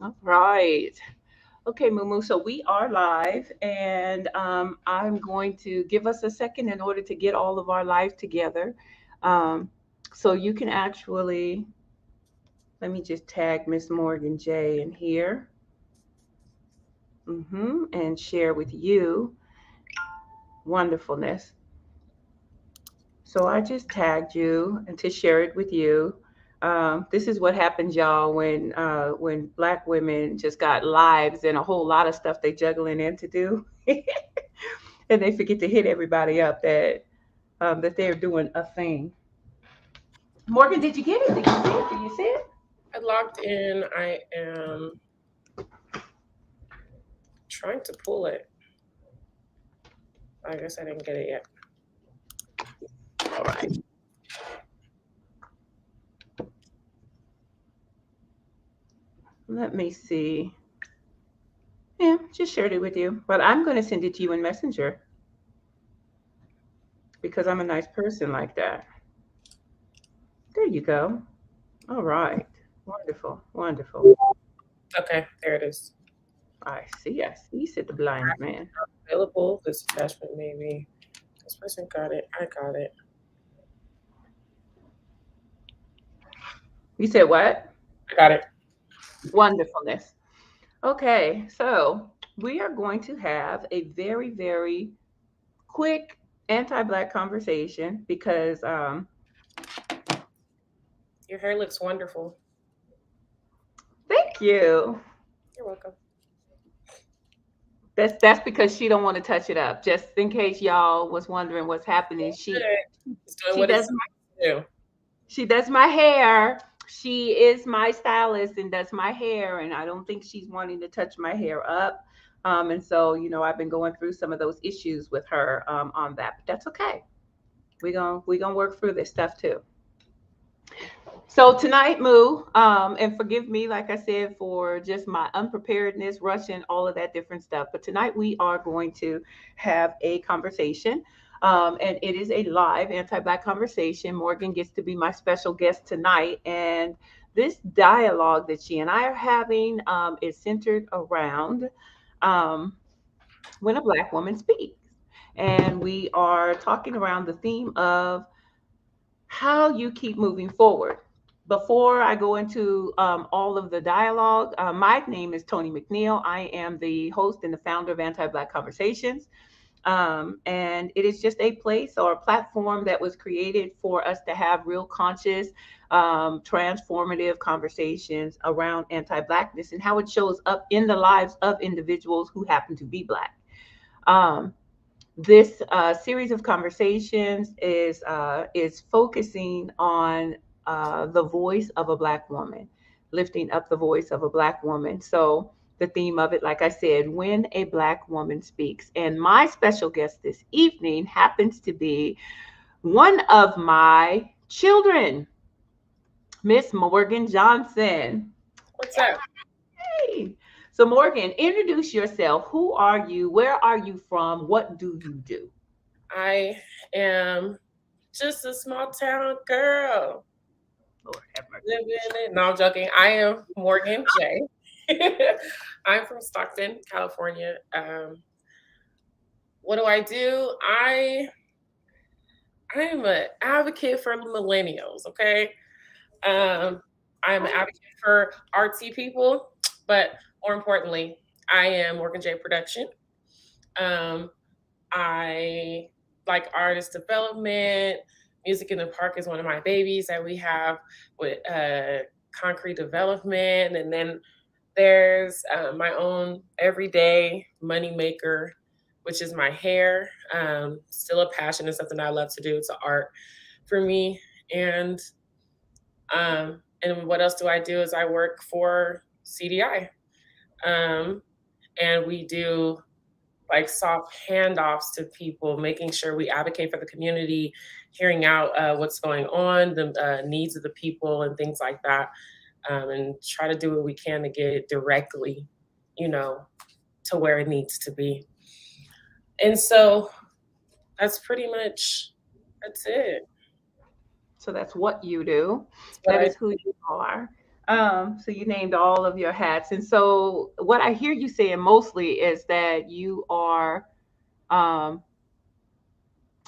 All right. Okay, Mumu. So we are live, and I'm going to give us a second in order to get all of our live together. Um, so you can actually let me just tag Miss Morgan J in here, and share with you wonderfulness. So I just tagged you and to share it with you. This is what happens, y'all, when Black women just got lives and a whole lot of stuff they juggling in to do, and they forget to hit everybody up that they're doing a thing. Morgan, did you get it? Did you see it? Did you see it? I logged in. I am trying to pull it. I guess I didn't get it yet. All right. Let me see. Yeah, just shared it with you, but I'm going to send it to you in Messenger because I'm a nice person like that. There you go. All right. Wonderful. Wonderful. Okay, there it is. I see. I see, said the blind man. Available. This attachment maybe. This person got it. I got it. You said what? I got it. Wonderfulness. Okay, so we are going to have a very, very quick anti-black conversation because Your hair looks wonderful. thank you. You're welcome. That's because she don't want to touch it up. Just in case y'all was wondering what's happening, she Good. It's doing she what does it's supposed to do. she does my hair. She is my stylist and does my hair, and I don't think she's wanting to touch my hair up. And so, I've been going through some of those issues with her on that, but that's okay. We gonna work through this stuff too. So tonight, Moo, and forgive me, like I said, for just my unpreparedness, rushing, all of that different stuff. But tonight we are going to have a conversation, and it is a live anti-black conversation. Morgan gets to be my special guest tonight, and this dialogue that she and I are having is centered around um, when a black woman speaks, and we are talking around the theme of how you keep moving forward. Before I go into all of the dialogue, my name is Tony McNeil. I am the host and the founder of Anti Black Conversations. And it is just a place or a platform that was created for us to have real conscious, transformative conversations around anti Blackness and how it shows up in the lives of individuals who happen to be Black. Um, this series of conversations is focusing on the voice of a black woman, lifting up the voice of a black woman. So the theme of it, like I said, when a black woman speaks. And my special guest this evening happens to be one of my children, Miss Morgan Johnson. What's up? Hey. So Morgan, introduce yourself. Who are you? Where are you from? What do you do? I am just a small town girl Lord have mercy. living in it. No, I'm joking. I am Morgan J. I'm from Stockton, California. What do I do? I am an advocate for millennials. Okay, um, I am an advocate for artsy people, but more importantly, I am Morgan J Production. Um, I like artist development. Music in the Park is one of my babies that we have with concrete development, and then there's my own everyday money maker, which is my hair. Still a passion and something I love to do. It's an art for me. And what else do I do is I work for CDI. Um, and we do like soft handoffs to people, making sure we advocate for the community, hearing out what's going on, the needs of the people, and things like that, and try to do what we can to get it directly, you know, to where it needs to be. And so that's pretty much that's it. So that's what you do. That's what That I is who you are. So you named all of your hats. And so what I hear you saying mostly is that you are um,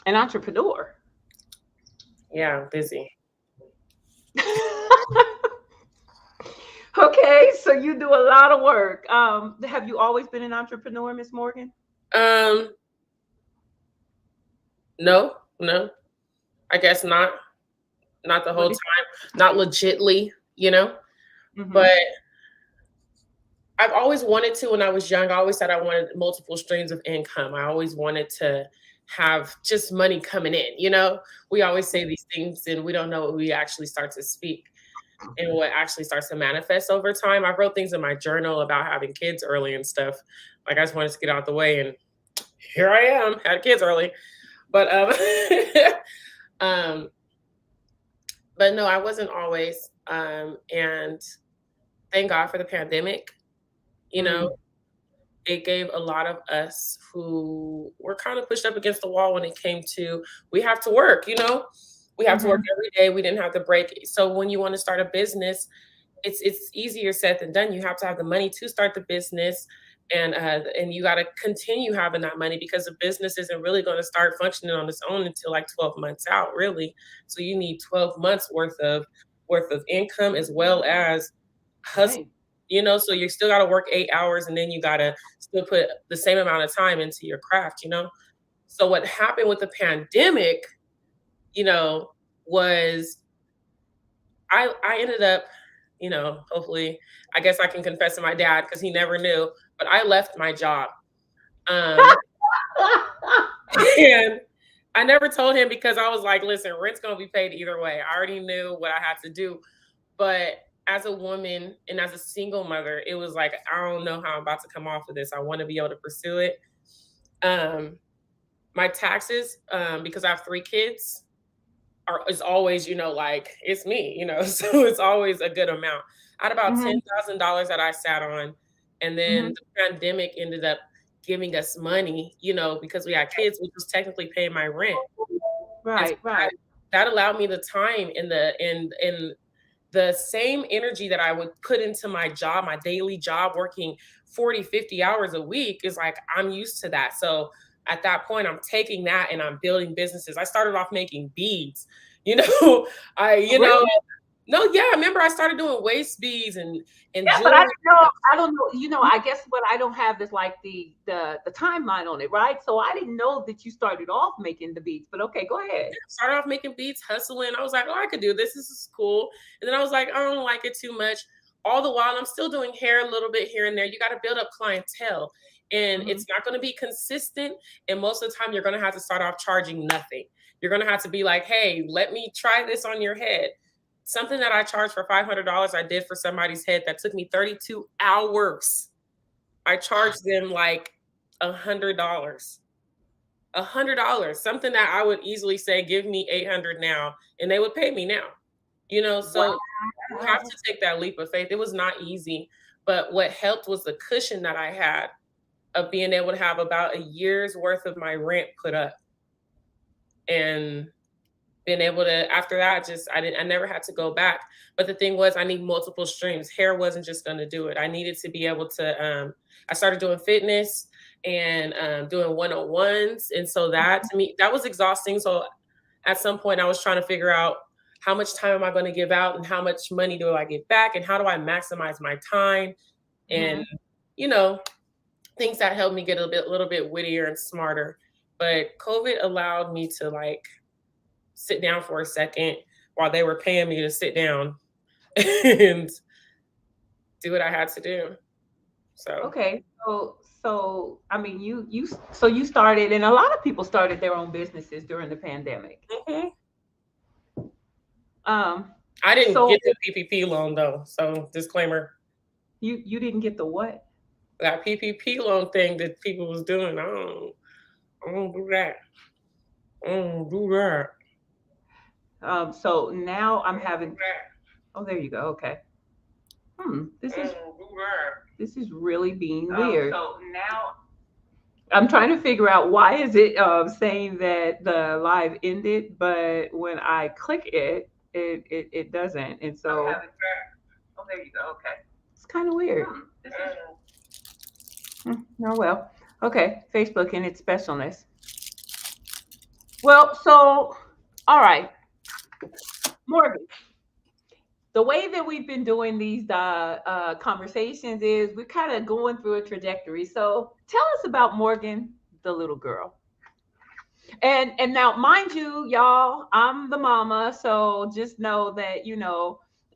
an entrepreneur. Yeah, busy. Okay, so you do a lot of work. Have you always been an entrepreneur, Miss Morgan? Um, no, no, I guess not. Not the What whole did time. Not legitly, you know. But mm-hmm. I've always wanted to. When I was young, I always said I wanted multiple streams of income. I always wanted to have just money coming in. You know, we always say these things, and we don't know what we actually start to speak and what actually starts to manifest over time. I wrote things in my journal about having kids early and stuff. Like I just wanted to get out the way, and here I am, had kids early. But um, but no, I wasn't always. And thank God for the pandemic. You know, Mm, it gave a lot of us who were kind of pushed up against the wall when it came to we have to work. You know, we have to work mm-hmm. every day. We didn't have to break. So when you want to start a business, it's easier said than done. You have to have the money to start the business, and you got to continue having that money because the business isn't really going to start functioning on its own until like 12 months out, really. So you need 12 months worth of income as well as hustle. Right. You know, so you still got to work 8 hours, and then you got to still put the same amount of time into your craft. You know, so what happened with the pandemic, you know, was I ended up, you know, hopefully, I guess I can confess to my dad because he never knew, but I left my job. Um, and I never told him because I was like, listen, rent's gonna be paid either way. I already knew what I had to do. But as a woman and as a single mother, it was like, I don't know how I'm about to come off of this. I want to be able to pursue it. Um, my taxes, because I have 3 kids, is always, you know, like it's me, you know, so it's always a good amount. I had about Mm-hmm. $10,000 that I sat on, and then Mm-hmm. the pandemic ended up giving us money, you know, because we had kids, which was technically paying my rent, and so Right, right. that allowed me the time and the same energy that I would put into my job, my daily job, working 40, 50 hours a week is like, I'm used to that. So at that point, I'm taking that and I'm building businesses. I started off making beads, you know, Oh, really? no, yeah, I remember I started doing waist beads and Yeah, but I jewelry. didn't know. I don't know. I guess what I don't have is like the timeline on it, right? So I didn't know that you started off making the beats. But okay, go ahead. Started off making beats, hustling. I was like, oh, I could do this. This is cool. And then I was like, I don't like it too much. All the while, I'm still doing hair a little bit here and there. You got to build up clientele, and Mm-hmm. it's not going to be consistent. And most of the time, you're going to have to start off charging nothing. You're going to have to be like, hey, let me try this on your head. Something that I charged for $500, I did for somebody's head that took me 32 hours. I charged them like $100. $100, something that I would easily say, give me 800 now, and they would pay me now. You know, so you have Wow. to take that leap of faith. It was not easy, but what helped was the cushion that I had of being able to have about a year's worth of my rent put up, and being able to after that just I never had to go back. But the thing was I need multiple streams. Hair wasn't just going to do it. I needed to be able to I started doing fitness and doing one-on-ones, and so that to me that was exhausting. So at some point I was trying to figure out how much time am I going to give out and how much money do I get back and how do I maximize my time, and Mm-hmm. you know, things that helped me get a little bit wittier and smarter. But COVID allowed me to like sit down for a second while they were paying me to sit down and do what I had to do. So, Okay. So I mean, you started, and a lot of people started their own businesses during the pandemic. mhm. Um. I didn't So get the PPP loan though. So, disclaimer, you didn't get the what? that PPP loan thing that people was doing, I don't do that. I don't do that. So now I'm I don't do having. Oh, there you go. Okay. This that. I is don't do that. this is really being weird. So now, I'm trying to figure out why is it saying that the live ended, but when I click it, it doesn't. And I'm so having that. there you go. Okay. It's kind of weird. Oh well. Okay. Facebook and its specialness. Well, so all right, Morgan. The way that we've been doing these conversations is we're kind of going through a trajectory. So tell us about Morgan, the little girl. And now, mind you, y'all, I'm the mama, so just know that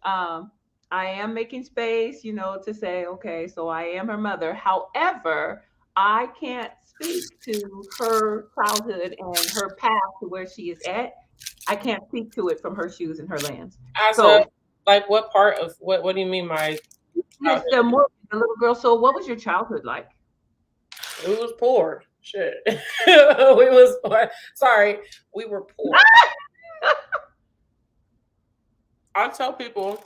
um, I am making space, to say, okay, so I am her mother. However, I can't speak to her childhood and her path to where she is at. I can't speak to it from her shoes and her lens. As a So, like, what part of what do you mean my yes, childhood? the little girl. So, what was your childhood like? We was poor. Shit. We was poor. Sorry, we were poor. I tell people,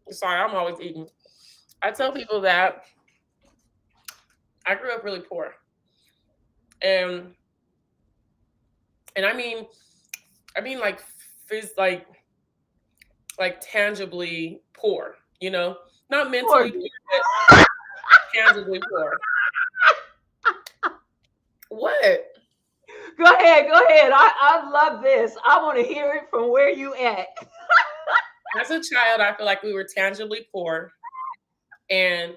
sorry, I'm always eating. I tell people that I grew up really poor. And I mean like like tangibly poor, Not mentally Morgan, poor, but tangibly poor. What? go ahead, go ahead. I love this. I want to hear it from where you at. As a child, I feel like we were tangibly poor, and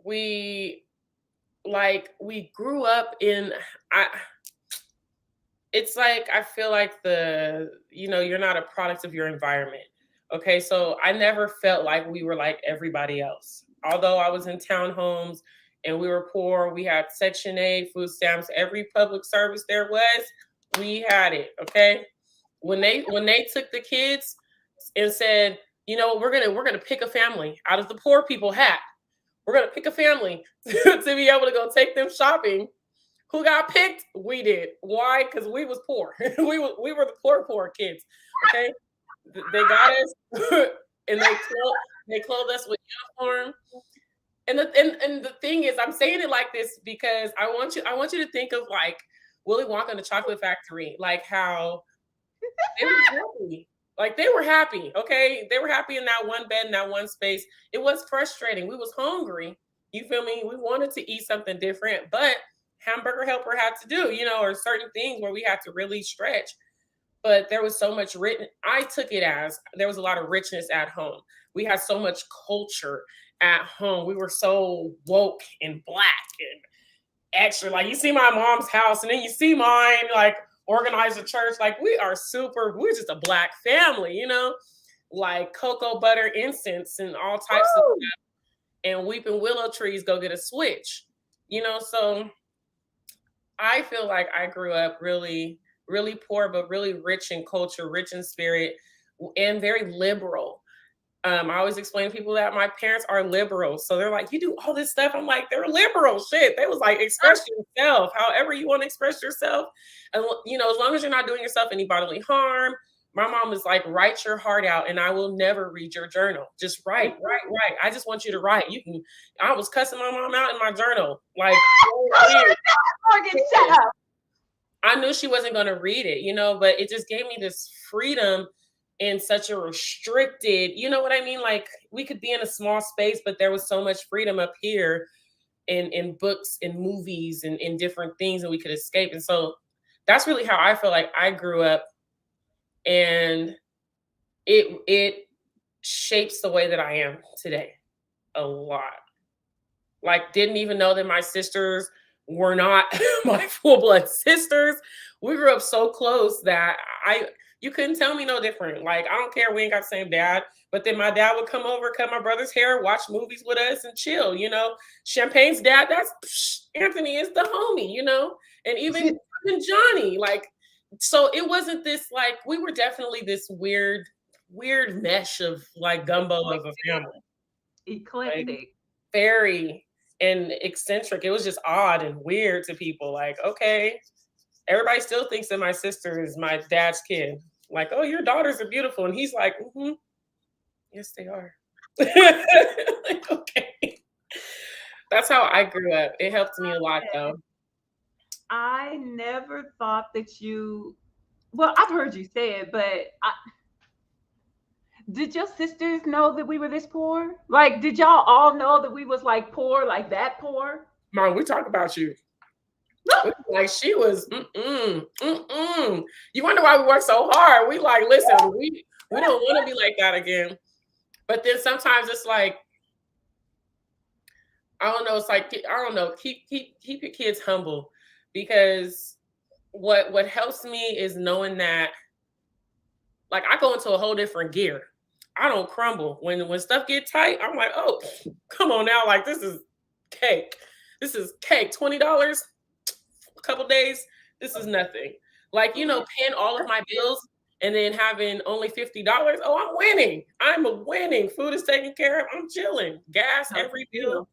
we we grew up in I it's like I feel like you're not a product of your environment. Okay, so I never felt like we were like everybody else. Although I was in townhomes and we were poor, we had Section 8, food stamps, every public service there was, we had it. Okay. When they took the kids and said, we're gonna pick a family out of the poor people hat. We're gonna pick a family to be able to go take them shopping. Who got picked? We did. Why? Because we was poor. We were the poor kids. Okay, they got us, and they clothed us with uniform. And the thing is, I'm saying it like this because I want you to think of like Willy Wonka and the Chocolate Factory, like how they were happy. Like they were happy, okay? They were happy in that one bed, in that one space. It was frustrating. We was hungry. You feel me? We wanted to eat something different, but hamburger helper had to do, or certain things where we had to really stretch. But there was so much written. I took it as there was a lot of richness at home. We had so much culture at home. We were so woke and black and extra. Like you see my mom's house and then you see mine, like organize a church. Like we're just a black family, like cocoa butter incense and all types of Woo! stuff. And weeping willow trees go get a switch, So I feel like I grew up really, really poor, but really rich in culture, rich in spirit, and very liberal. I always explain to people that my parents are liberals. So they're like, you do all this stuff. I'm like, they're liberal shit. They was like, express yourself however you want to express yourself. And, as long as you're not doing yourself any bodily harm. My mom was like, write your heart out and I will never read your journal. Just write, write, write. I just want you to write. I was cussing my mom out in my journal. Like, Morgan, shut up. I knew she wasn't going to read it, but it just gave me this freedom in such a restricted, you know what I mean? Like we could be in a small space, but there was so much freedom up here in books and movies and in different things that we could escape. And so that's really how I feel like I grew up. And it shapes the way that I am today a lot. Like didn't even know that my sisters were not my full blood sisters. We grew up so close that you couldn't tell me no different. Like I don't care, we ain't got the same dad, but then my dad would come over, cut my brother's hair, watch movies with us and chill, Champagne's dad, Anthony is the homie, and even Johnny, like, so it wasn't this, like, we were definitely this weird mesh of like gumbo of a family. Like, Eclectic. very and eccentric. It was just odd and weird to people. Like, okay, everybody still thinks that my sister is my dad's kid. Like, oh, your daughters are beautiful. And he's like, yes, they are. Like, okay. That's how I grew up. It helped me a lot, though. I never thought that well, I've heard you say it, but Did your sisters know that we were this poor? Like, did y'all all know that we was like poor, like that poor? Mom, we talk about you. Like she was, mm-mm. You wonder why we work so hard. We like, listen, we don't want to be like that again. But then sometimes it's like, I don't know, it's like I don't know, keep your kids humble because what helps me is knowing that like I go into a whole different gear. I don't crumble. When stuff get tight, I'm like, oh, come on now, like this is cake. This is cake. $20 a couple days, this is nothing. Like, paying all of my bills and then having only $50. Oh, I'm winning. I'm a winning. Food is taken care of. I'm chilling. Gas, How every bill,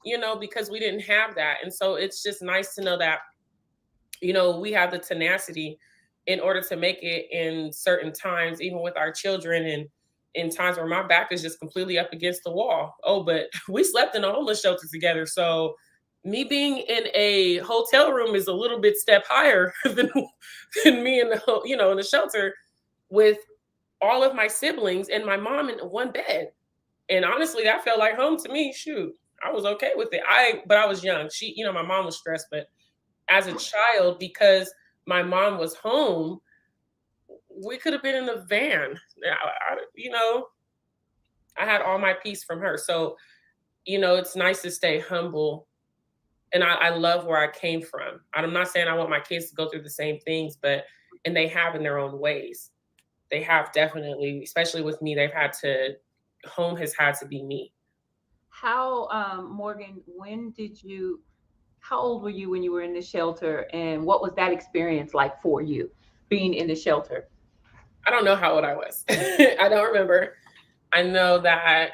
you? because we didn't have that. And so it's just nice to know that, we have the tenacity in order to make it in certain times, even with our children and in times where my back is just completely up against the wall. Oh, but we slept in a homeless shelter together. So me being in a hotel room is a little bit step higher than me in in the shelter with all of my siblings and my mom in one bed. And honestly, that felt like home to me. Shoot, I was okay with it. But I was young. My mom was stressed, but as a child, because my mom was home, we could have been in the van. I had all my peace from her. So, it's nice to stay humble. And I love where I came from. I'm not saying I want my kids to go through the same things, and they have in their own ways. They have definitely, especially with me, home has had to be me. How, Morgan, how old were you when you were in the shelter, and what was that experience like for you, being in the shelter? I don't know how old I was. I don't remember. I know that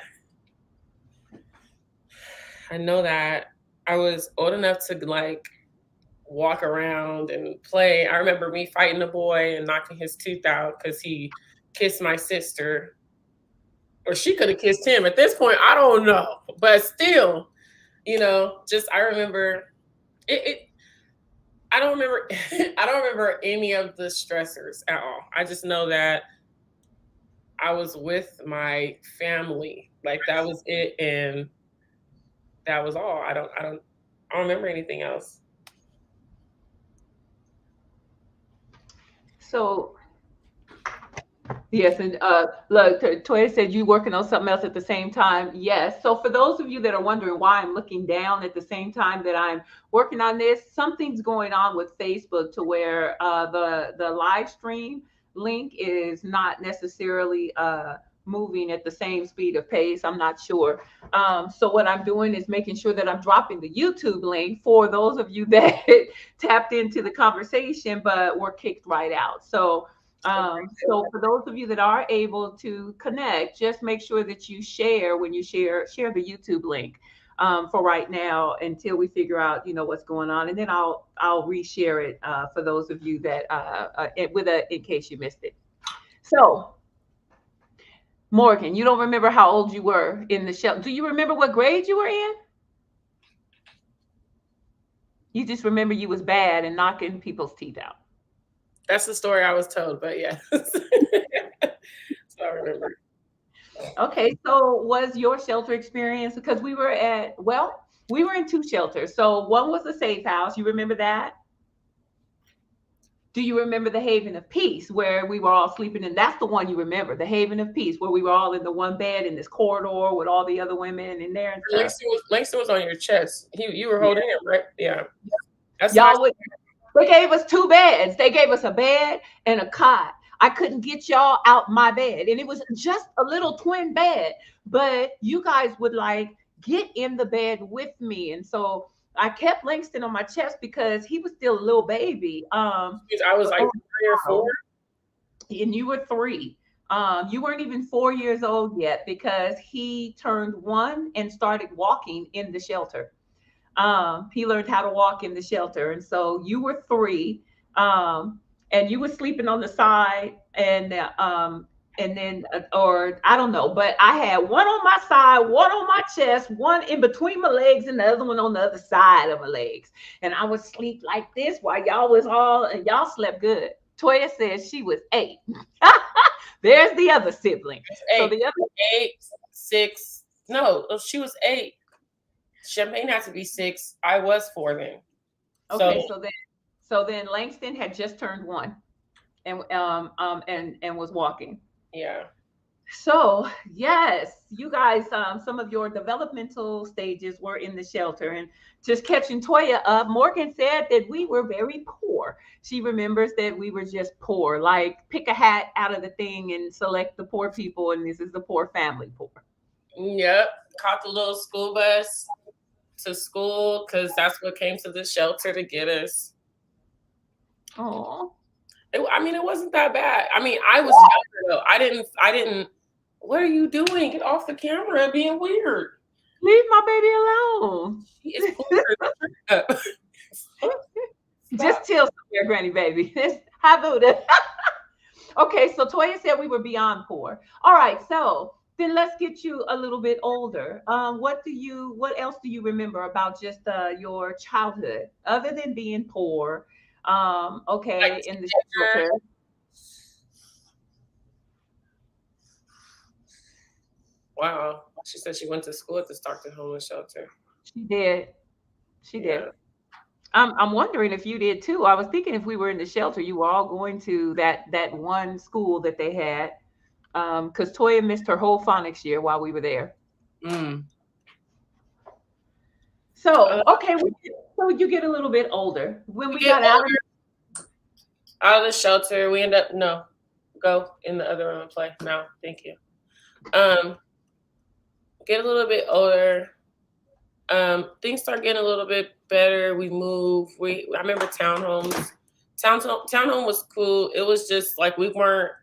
I know that I was old enough to like walk around and play. I remember me fighting a boy and knocking his tooth out because he kissed my sister, or she could have kissed him. At this point, I don't know, but still, just I remember it. I don't remember. I don't remember any of the stressors at all. I just know that I was with my family. Like that was it, and that was all. I don't remember anything else. So yes, and look, Toya said you working on something else at the same time. Yes. So for those of you that are wondering why I'm looking down at the same time that I'm working on this, something's going on with Facebook to where the live stream link is not necessarily moving at the same speed of pace. I'm not sure. So what I'm doing is making sure that I'm dropping the YouTube link for those of you that tapped into the conversation but were kicked right out. So for those of you that are able to connect, just make sure that you share when you share the YouTube link for right now until we figure out what's going on, and then I'll reshare it for those of you that in case you missed it. So Morgan, you don't remember how old you were in the shelter? Do you remember what grade you were in? You just remember you was bad and knocking people's teeth out. That's the story I was told, but yeah. So I remember. Okay, so was your shelter experience, because we were in two shelters. So one was a safe house. You remember that? Do you remember the Haven of Peace where we were all sleeping in? That's the one you remember, the Haven of Peace, where we were all in the one bed in this corridor with all the other women in there and stuff. Langston was on your chest. You were Yeah. holding him, right? Yeah. That's my Y'all would They gave us two beds. They gave us a bed and a cot. I couldn't get y'all out my bed. And it was just a little twin bed. But you guys would like get in the bed with me. And so I kept Langston on my chest because he was still a little baby. I was like Oh, 3 or 4. wow. And you were three. You weren't even 4 years old yet because he turned one and started walking in the shelter. He learned how to walk in the shelter, and so you were three, and you were sleeping on the side, and then or I don't know, but I had one on my side, one on my chest, one in between my legs, and the other one on the other side of my legs, and I would sleep like this while y'all was all and y'all slept good. Toya says she was 8. There's the other sibling. So Eight, the other, 8, 6. No, she was 8. Champagne had to be 6. I was 4 then. So okay, so then Langston had just turned 1 and was walking. yeah. So, yes, you guys, some of your developmental stages were in the shelter. And just catching Toya up, Morgan said that we were very poor. She remembers that we were just poor, like pick a hat out of the thing and select the poor people, and this is the poor family poor. Yep. Caught the little school bus to school because that's what came to the shelter to get us. Oh, I mean, it wasn't that bad. I mean, I was younger though. I didn't. What are you doing? Get off the camera, being weird. leave my baby alone. She is pulling her up. Just chill somewhere, Granny baby. Hi, Buddha. Okay, so Toya said we were beyond poor. All right, so then let's get you a little bit older. What else do you remember about just your childhood, other than being poor? Like Okay, in the teenager. shelter. Wow. She said she went to school at the Stockton Homeless Shelter. She did. She did. Yeah. I'm wondering if you did too. I was thinking if we were in the shelter, you were all going to that one school that they had. Because Toya missed her whole phonics year while we were there. Mm. So okay, so you get a little bit older. When We we get got out older, out of the shelter. We end up no, go in the other room and play. No, thank you. Um, get a little bit older. Things start getting a little bit better. We move. I remember townhomes. Townhome was cool. It was just like we weren't.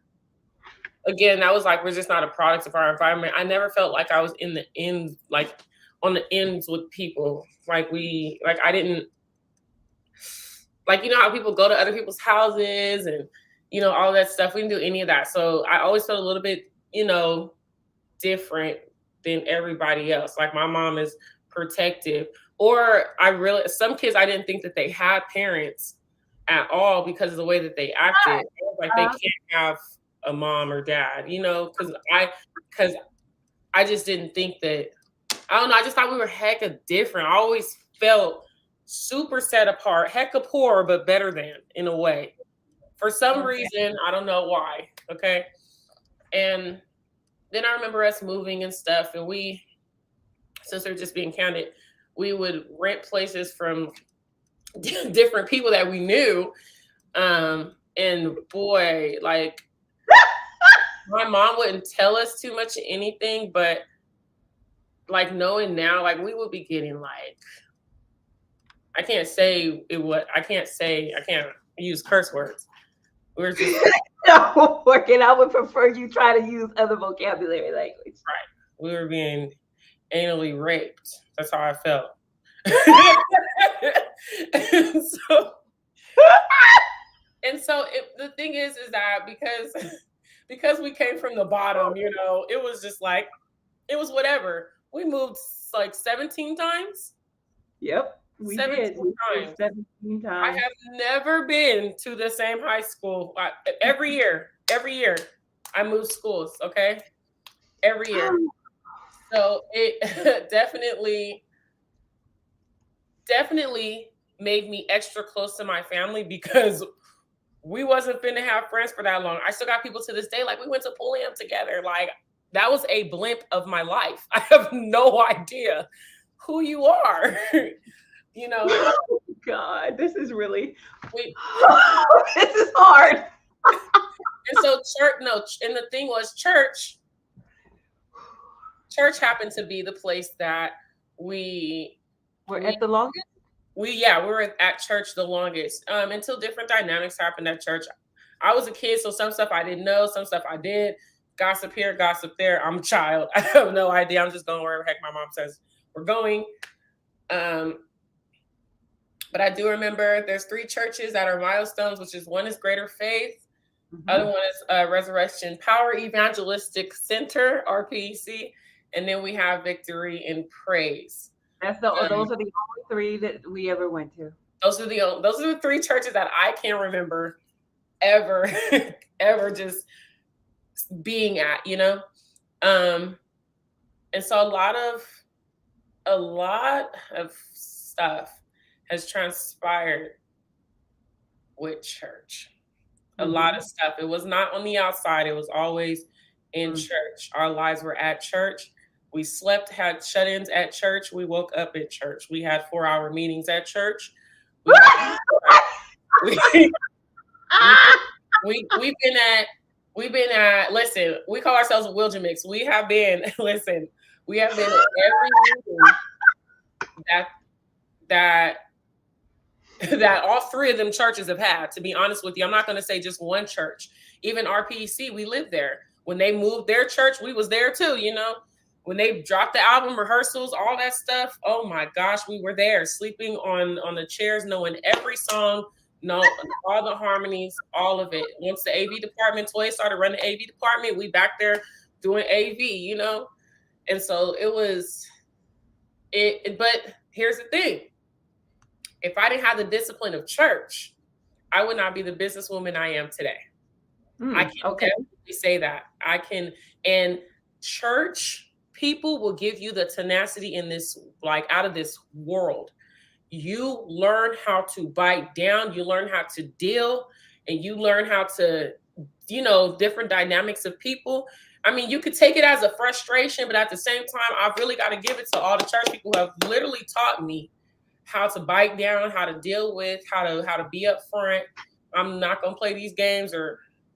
Again, that was like we're just not a product of our environment. I never felt like I was in the end, like on the ends with people. Like I didn't like how people go to other people's houses and all that stuff. We didn't do any of that. So I always felt a little bit different than everybody else. Like my mom is protective, or some kids I didn't think that they had parents at all because of the way that they acted. Like they can't have a mom or dad, because I just didn't think that. I don't know. I just thought we were hecka different. I always felt super set apart, hecka poor, but better than in a way. For some reason, I don't know why. Okay. And then I remember us moving and stuff. And since they're just being candid, we would rent places from different people that we knew. And boy, like my mom wouldn't tell us too much of anything, but like knowing now, like we would be getting like, I can't use curse words. We're just no, working. I would prefer you try to use other vocabulary language. Right. We were being anally raped. That's how I felt. The thing is that because we came from the bottom, it was just like it was whatever. We moved like 17 times. Yep. We 17 did. We times. 17 times. I have never been to the same high school. Every year, I move schools. Okay, every year. So it definitely made me extra close to my family because we wasn't finna have friends for that long. I still got people to this day. Like we went to Pulliam together. Like that was a blimp of my life. I have no idea who you are. Oh, God, this is really this is hard. And so and the thing was church happened to be the place that we were at the longest. We were at church the longest until different dynamics happened at church. I was a kid, so some stuff I didn't know, some stuff I did. Gossip here, gossip there. I'm a child. I have no idea. I'm just going wherever heck my mom says we're going. But I do remember there's 3 churches that are milestones, which is one is Greater Faith. Other one is Resurrection Power Evangelistic Center, RPEC. And then we have Victory and Praise. Those are the only 3 that we ever went to. Those are the 3 churches that I can remember ever just being at, you know? Um, and so a lot of stuff has transpired with church. A lot of Mm-hmm. stuff. It was not on the outside. It was always in Mm. church. Our lives were at church. We slept, had shut-ins at church. We woke up at church. We had 4-hour meetings at church. We had we we we've been at listen, we call ourselves a Wilderness. We have been listen, we have been at every meeting that that that all three of them churches have had. To be honest with you, I'm not going to say just one church. Even RPC, we lived there. When they moved their church, we was there too. You know, when they dropped the album rehearsals, all that stuff. Oh my gosh, we were there, sleeping on the chairs, knowing every song, know all the harmonies, all of it. Once the AV department, Toy started running the AV department, we back there doing AV. You know, and so it was it. But here's the thing: if I didn't have the discipline of church, I would not be the businesswoman I am today. I Mm. can Okay. definitely say that. I can, and church people will give you the tenacity in this, like out of this world. You learn how to bite down, you learn how to deal, and you learn how to, different dynamics of people. I mean, you could take it as a frustration, but at the same time, I've really got to give it to all the church people who have literally taught me how to bite down, how to deal with, how to be upfront. I'm not gonna play these games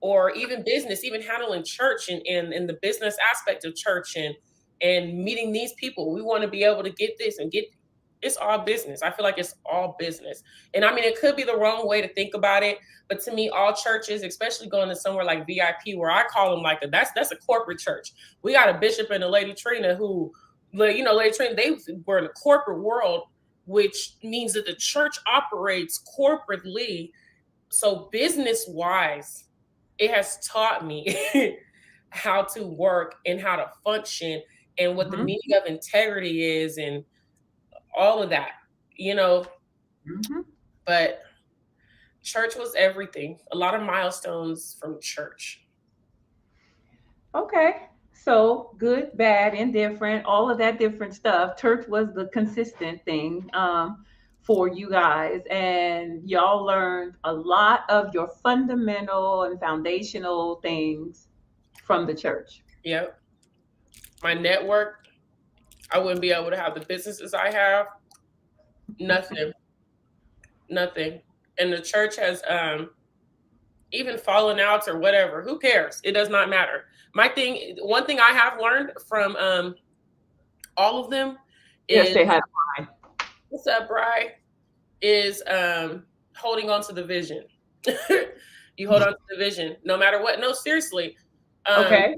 or even business, even handling church and the business aspect of church and meeting these people. We want to be able to get this and get it's all business. I feel like it's all business. And I mean it could be the wrong way to think about it, but to me, all churches, especially going to somewhere like VIP, where I call them like that's a corporate church. We got a bishop and a Lady Trina who Lady Trina, they were in the corporate world, which means that the church operates corporately. So, business wise, it has taught me how to work and how to function and what the Mm-hmm. meaning of integrity is and all of that, you know. Mm-hmm. But church was everything. A lot of milestones from church. Okay. So good, bad, indifferent, all of that different stuff. Church was the consistent thing for you guys, and y'all learned a lot of your fundamental and foundational things from the church. Yep. My network, I wouldn't be able to have the businesses I have. Nothing. Nothing. And the church has even fallen outs or whatever. Who cares? It does not matter. One thing I have learned from all of them Yes, is they had. what's up, Bri? Is holding on to the vision. You hold on to the vision no matter what. No, seriously. Um, Okay.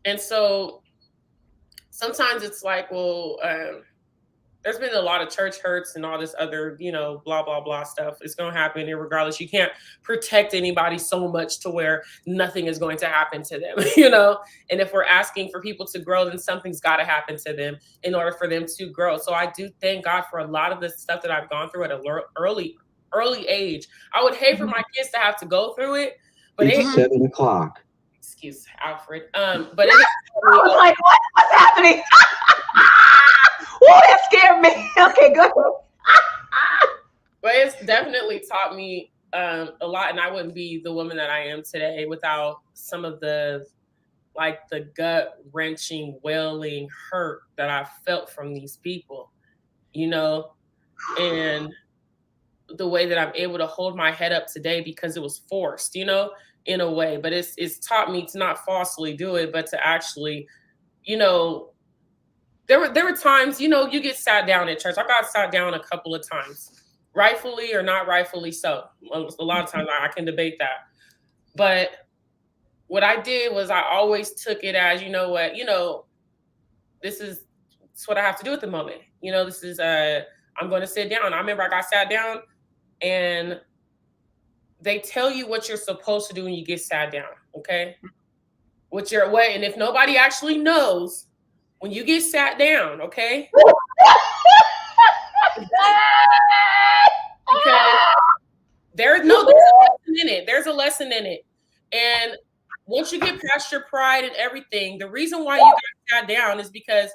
and so sometimes it's like, well, there's been a lot of church hurts and all this other, blah, blah, blah stuff. It's going to happen regardless. You can't protect anybody so much to where nothing is going to happen to them, And if we're asking for people to grow, then something's got to happen to them in order for them to grow. So I do thank God for a lot of the stuff that I've gone through at an early age. I would hate for Mhm. my kids to have to go through it, but It's 7 o'clock. excuse Alfred. But it I was like, what's happening? Oh, that scared me. Okay, go ahead. But it's definitely taught me a lot, and I wouldn't be the woman that I am today without some of the gut wrenching, wailing hurt that I felt from these people, and the way that I'm able to hold my head up today because it was forced, in a way. But it's taught me to not falsely do it, but to actually, you know, there were times, you get sat down at church. I got sat down a couple of times, rightfully or not rightfully so. A lot of times I can debate that. But what I did was I always took it as, this is it's what I have to do at the moment. This is I'm going to sit down. I remember I got sat down and they tell you what you're supposed to do when you get sat down, okay? What your way, and if nobody actually knows, when you get sat down, okay? Because there's a lesson in it. There's a lesson in it. And once you get past your pride and everything, the reason why you got sat down is because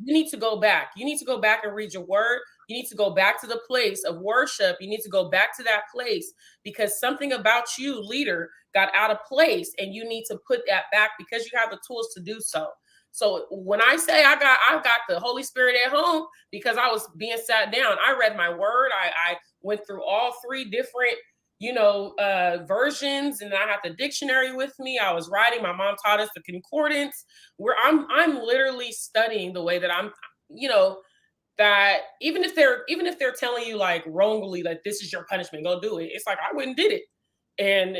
you need to go back. You need to go back and read your word. You need to go back to the place of worship. You need to go back to that place because something about you, leader, got out of place, and you need to put that back because you have the tools to do so. So when I say I got the Holy Spirit at home because I was being sat down, I read my word. I went through all three different versions, and I had the dictionary with me. I was writing. My mom taught us the concordance, where I'm literally studying the way that I'm, that even if they're telling you like wrongly, like this is your punishment, go do it. It's like I went and did it, and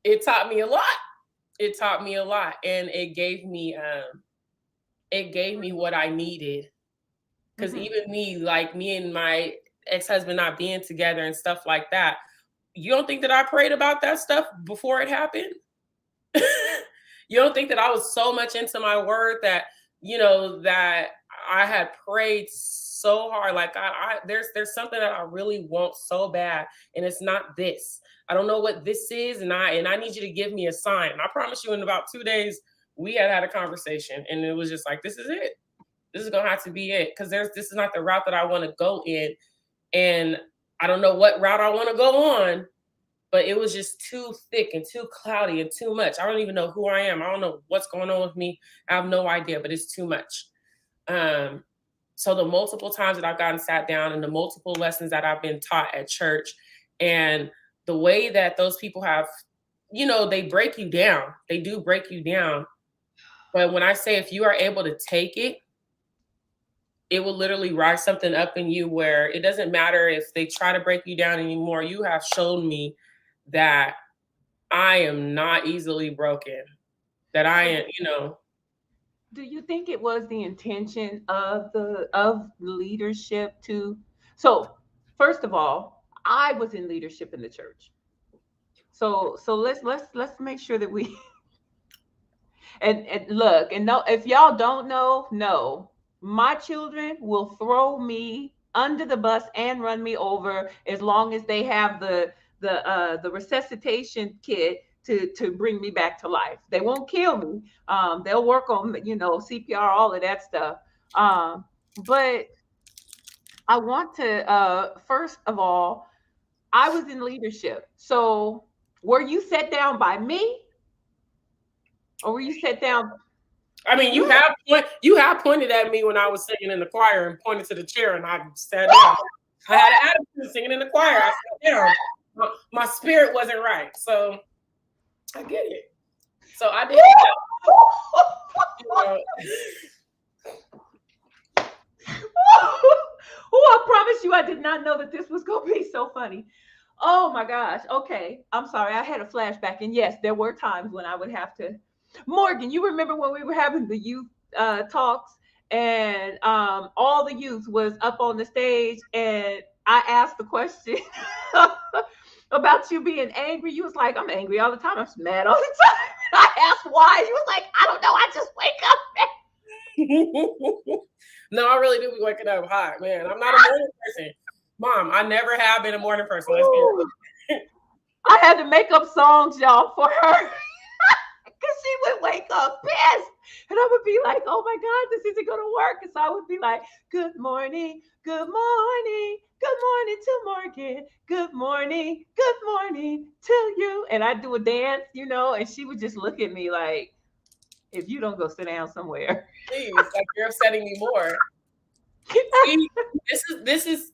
it taught me a lot. It taught me a lot, and it gave me what I needed. Because even me and my ex-husband not being together and stuff like that, you don't think that I prayed about that stuff before it happened? You don't think that I was so much into my word that that I had prayed so hard? Like there's something that I really want so bad, and it's not this. I don't know what this is, and I need you to give me a sign. And I promise you, in about 2 days, we had a conversation, and it was just like, this is it. This is gonna have to be it, because this is not the route that I want to go in, and I don't know what route I want to go on, but it was just too thick and too cloudy and too much. I don't even know who I am. I don't know what's going on with me. I have no idea, but it's too much. So the multiple times that I've gotten sat down and the multiple lessons that I've been taught at church, and the way that those people have, they break you down. They do break you down. But when I say, if you are able to take it, it will literally rise something up in you where it doesn't matter if they try to break you down anymore. You have shown me that I am not easily broken, that I am, Do you think it was the intention of the leadership to? So, first of all, I was in leadership in the church. So let's make sure that we and look, and no, if y'all don't know, no, my children will throw me under the bus and run me over as long as they have the resuscitation kit to bring me back to life. They won't kill me. They'll work on CPR, all of that stuff. But I want to first of all, I was in leadership. So were you set down by me, or were you set down? I mean, you have pointed at me when I was singing in the choir and pointed to the chair, and I sat down. I had an attitude singing in the choir. I sat down. My spirit wasn't right, so I get it. So I did. Oh, I promise you, I did not know that this was going to be so funny. Oh my gosh. Okay. I'm sorry. I had a flashback. And yes, there were times when I would have to. Morgan, you remember when we were having the youth talks, and all the youth was up on the stage, and I asked the question about you being angry. You was like, I'm angry all the time. I'm just mad all the time. And I asked why. You was like, I don't know. I just wake up mad. No, I really do be waking up hot, man. I'm not a morning person. Mom, I never have been a morning person. Let's be real. I had to make up songs, y'all, for her. Because she would wake up pissed. And I would be like, oh my God, this isn't going to work. And so I would be like, good morning, good morning, good morning to Morgan. Good morning to you. And I'd do a dance, and she would just look at me like, if you don't go sit down somewhere. Please, like, you're upsetting me more. See, this is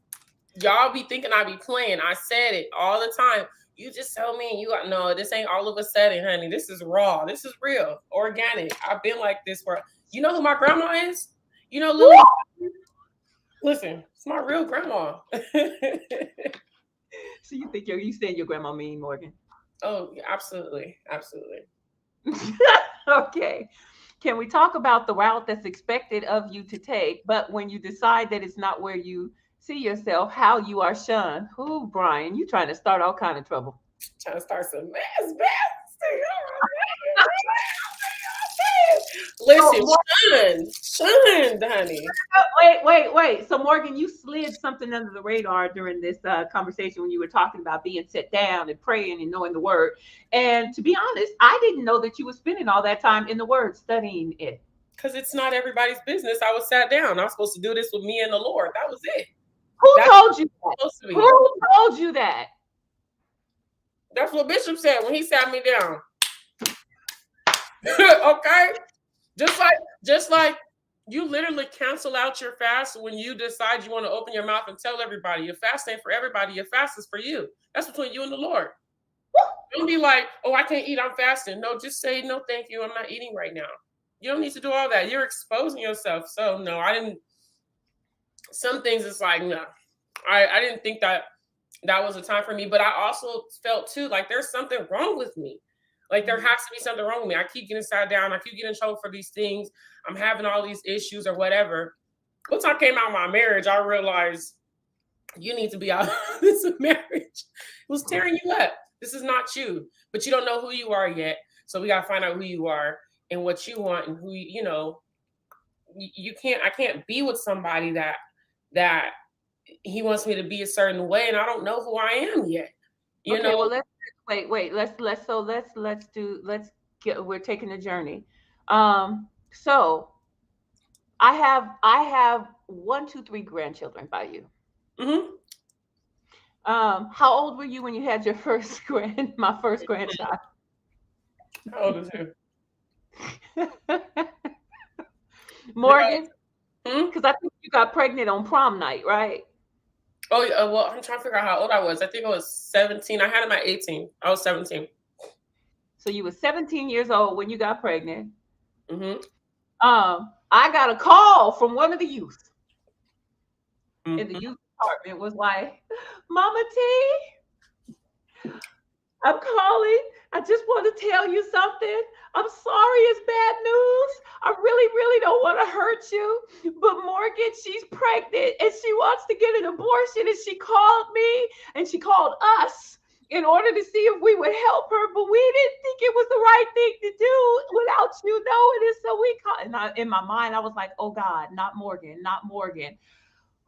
y'all be thinking I be playing. I said it all the time. You just tell me you got no, this ain't all of a sudden, honey. This is raw. This is real, organic. I've been like this for, you know who my grandma is? Lily. Listen, it's my real grandma. So you think you saying your grandma mean, Morgan? Oh, yeah, absolutely. Absolutely. Okay. Can we talk about the route that's expected of you to take, but when you decide that it's not where you see yourself, how you are shunned? Who, Brian, you trying to start all kind of trouble. Trying to start some mess. Listen, So shunned, honey. wait. So Morgan, you slid something under the radar during this conversation when you were talking about being set down and praying and knowing the word. And to be honest, I didn't know that you were spending all that time in the word studying it. Because it's not everybody's business. I was sat down. I was supposed to do this with me and the Lord. That was it. Who That's told you that? supposed to be. Who told you that? That's what Bishop said when he sat me down. Okay? Just like you literally cancel out your fast when you decide you want to open your mouth and tell everybody. Your fast ain't for everybody. Your fast is for you. That's between you and the Lord. Don't be like, oh, I can't eat. I'm fasting. No, just say, no, thank you. I'm not eating right now. You don't need to do all that. You're exposing yourself. So, no, I didn't. Some things it's like, no. I didn't think that was a time for me. But I also felt, too, like there's something wrong with me. Like there has to be something wrong with me. I keep getting sat down. I keep getting in trouble for these things. I'm having all these issues or whatever. Once I came out of my marriage, I realized you need to be out of this marriage. It was tearing you up. This is not you, but you don't know who you are yet. So we got to find out who you are and what you want and who, I can't be with somebody that he wants me to be a certain way. And I don't know who I am yet. You know? Well, wait. We're taking a journey. So I have 1, 2, 3 grandchildren by you. Mm-hmm. How old were you when you had your my first grandchild? How old is he? Morgan? Because I think you got pregnant on prom night, right? Oh, well, I'm trying to figure out how old I was. I think I was 17. I had him at 18. I was 17. So you were 17 years old when you got pregnant. Mm-hmm. I got a call from one of the youth in the youth department. Was like, Mama T, I'm calling. I just want to tell you something. I'm sorry it's bad news. I really, really don't want to hurt you. But Morgan, she's pregnant and she wants to get an abortion. And she called me and she called us in order to see if we would help her. But we didn't think it was the right thing to do without you knowing it. So we called. And in my mind, I was like, oh God, not Morgan, not Morgan.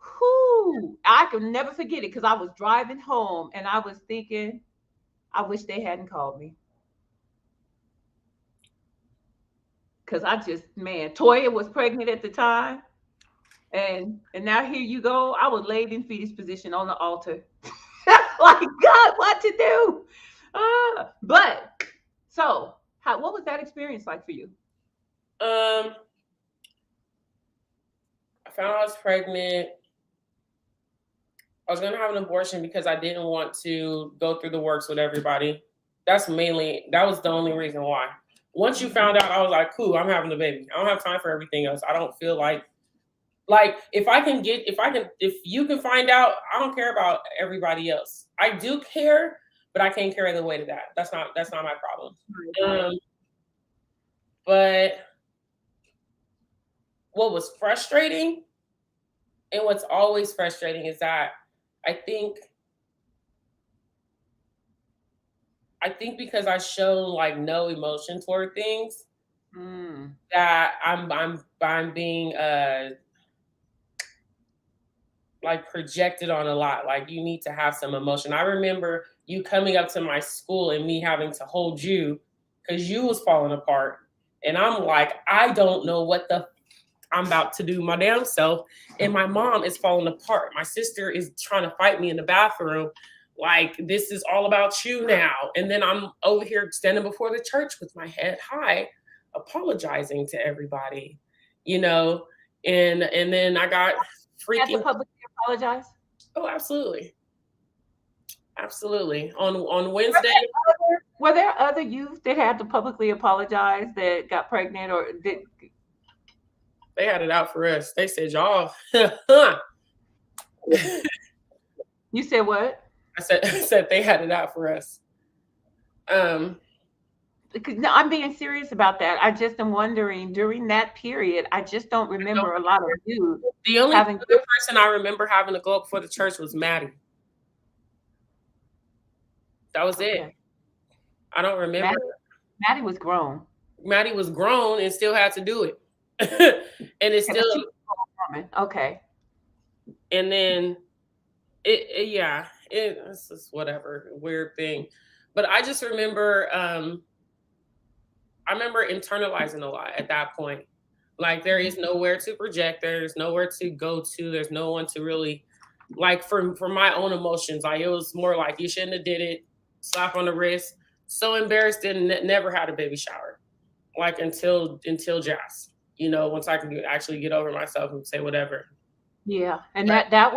Whew. I could never forget it because I was driving home and I was thinking, I wish they hadn't called me. Because Toya was pregnant at the time. And now here you go. I was laid in fetus position on the altar. Like, God, what to do? But so what was that experience like for you? I found out I was pregnant. I was going to have an abortion because I didn't want to go through the works with everybody. That was the only reason why. Once you found out, I was like, cool, I'm having a baby. I don't have time for everything else. I don't feel like if you can find out, I don't care about everybody else. I do care, but I can't carry the weight of that. That's not my problem. But what was frustrating and what's always frustrating is that I think because I show like no emotion toward things, that I'm being like projected on a lot. Like you need to have some emotion. I remember you coming up to my school and me having to hold you because you was falling apart, and I'm like, I don't know what I'm about to do my damn self, and my mom is falling apart. My sister is trying to fight me in the bathroom. Like, this is all about you now. And then I'm over here standing before the church with my head high, apologizing to everybody, and then I got freaking. Had to publicly apologize? Oh, absolutely. Absolutely. On Wednesday. Were there other youth that had to publicly apologize that got pregnant or did? They had it out for us. They said, y'all. You said what? I said they had it out for us. No, I'm being serious about that. I just am wondering during that period. I just don't remember a lot of you. The only other person I remember having to go up before the church was Maddie. That was it. I don't remember. Maddie was grown. Maddie was grown and still had to do it. And it's Okay, still, but she was a woman. Okay. and then yeah, it's just whatever, weird thing. But I just remember, I remember internalizing a lot at that point. Like there is nowhere to project, there's nowhere to go to, there's no one to really, like for my own emotions. Like it was more like you shouldn't have did it, slap on the wrist. So embarrassed, and never had a baby shower. Like until Jazz. Once I can actually get over myself and say whatever. Yeah, and But that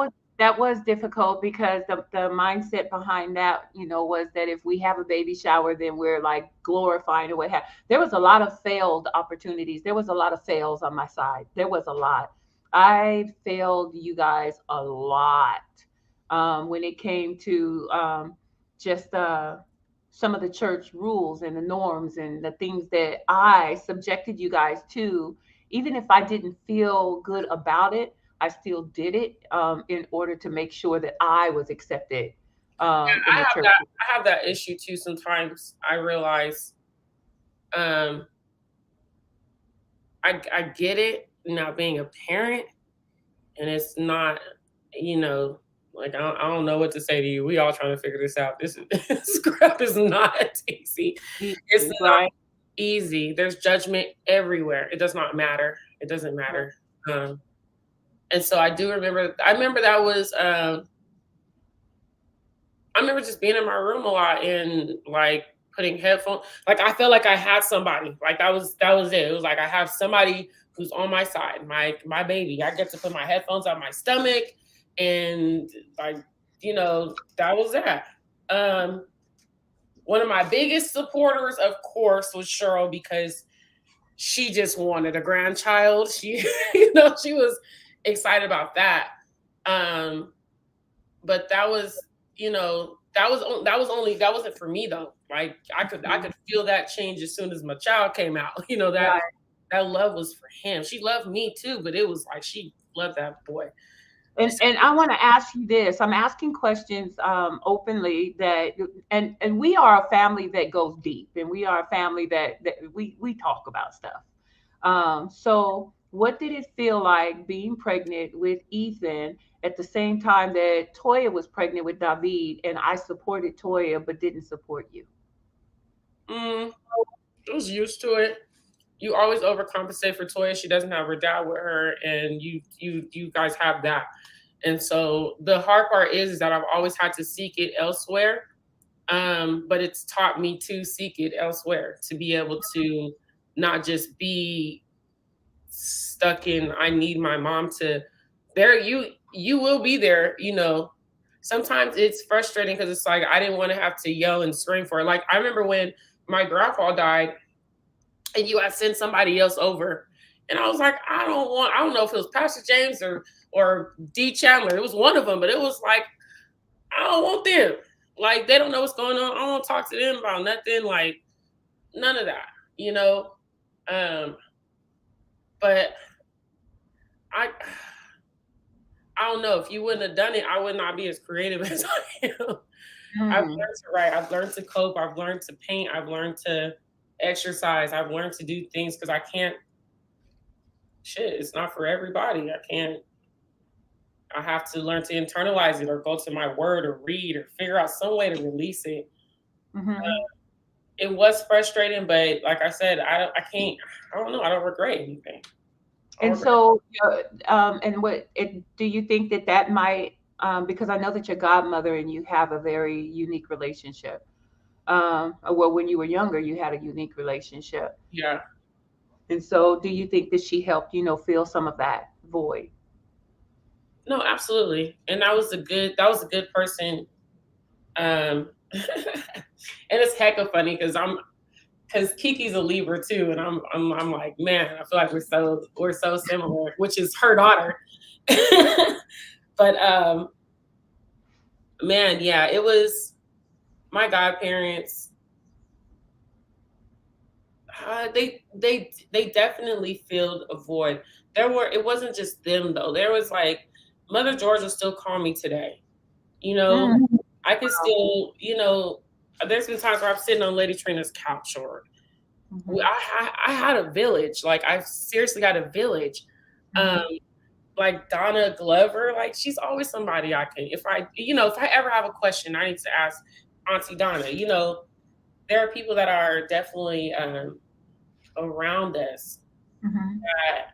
was difficult because the mindset behind that, was that if we have a baby shower, then we're like glorifying or what have. There was a lot of failed opportunities. There was a lot of fails on my side. There was a lot. I failed you guys a lot when it came to just some of the church rules and the norms and the things that I subjected you guys to. Even if I didn't feel good about it, I still did it in order to make sure that I was accepted in I the have church. that I have that issue too. Sometimes I realize, um I get it now being a parent, and it's not, like I don't know what to say to you. We all trying to figure this out. This is scrap is not easy. It's not Right. easy. There's judgment everywhere. It does not matter. It doesn't Right. matter. And so I do remember. I remember that was. I remember just being in my room a lot and like putting headphones. Like I felt like I had somebody. Like that was it. It was like I have somebody who's on my side. My baby. I get to put my headphones on my stomach, and like that was that. Um, One of my biggest supporters, of course, was Cheryl because she just wanted a grandchild. She, she was excited about that. Um, but that was, that wasn't for me though. Like I could feel that change as soon as my child came out. That Right. that love was for him. She loved me too, but it was like she loved that boy. And I want to ask you this. I'm asking questions openly that and we are a family that goes deep, and we are a family that we talk about stuff. So what did it feel like being pregnant with Ethan at the same time that Toya was pregnant with David, and I supported Toya but didn't support you? Mm, I was used to it. You always overcompensate for Toya. She doesn't have her dad with her, and you guys have that. And so the hard part is that I've always had to seek it elsewhere. But it's taught me to seek it elsewhere, to be able to not just be stuck in I need my mom to there you will be there. Sometimes it's frustrating because it's like I didn't want to have to yell and scream for it. Like I remember when my grandpa died and you had sent somebody else over. And I was like, I don't know if it was Pastor James or D Chandler. It was one of them, but it was like, I don't want them. Like they don't know what's going on. I don't want to talk to them about nothing. Like none of that, you know. Um, but I I don't know. If you wouldn't have done it, I would not be as creative as I am. I've Mm. learned to write. I've learned to cope. I've learned to paint. I've learned to exercise. I've learned to do things because I can't. Shit, it's not for everybody. I can't. I have to learn to internalize it or go to my word or read or figure out some way to release it. Hmm. It was frustrating, but like I said, I can't. I don't know. I don't regret anything. I don't And regret. so, and do you think that might, because I know that your godmother and you have a very unique relationship. Well, when you were younger, you had a unique relationship. Yeah. And so, do you think that she helped, fill some of that void? No, absolutely. And that was a good person. And it's hecka funny because Kiki's a Libra too, and I'm like, man, I feel like we're so similar, which is her daughter. But man, yeah, it was my godparents. They definitely filled a void. It wasn't just them though. There was like Mother Georgia still call me today. You know, Mm. I could still, there's been times where I'm sitting on Lady Trina's couch or Mm-hmm. I had a village. Like I seriously got a village. Um, Mm-hmm. like Donna Glover, like she's always somebody I can, if I ever have a question, I need to ask Auntie Donna. There are people that are definitely around us. Mm-hmm. That,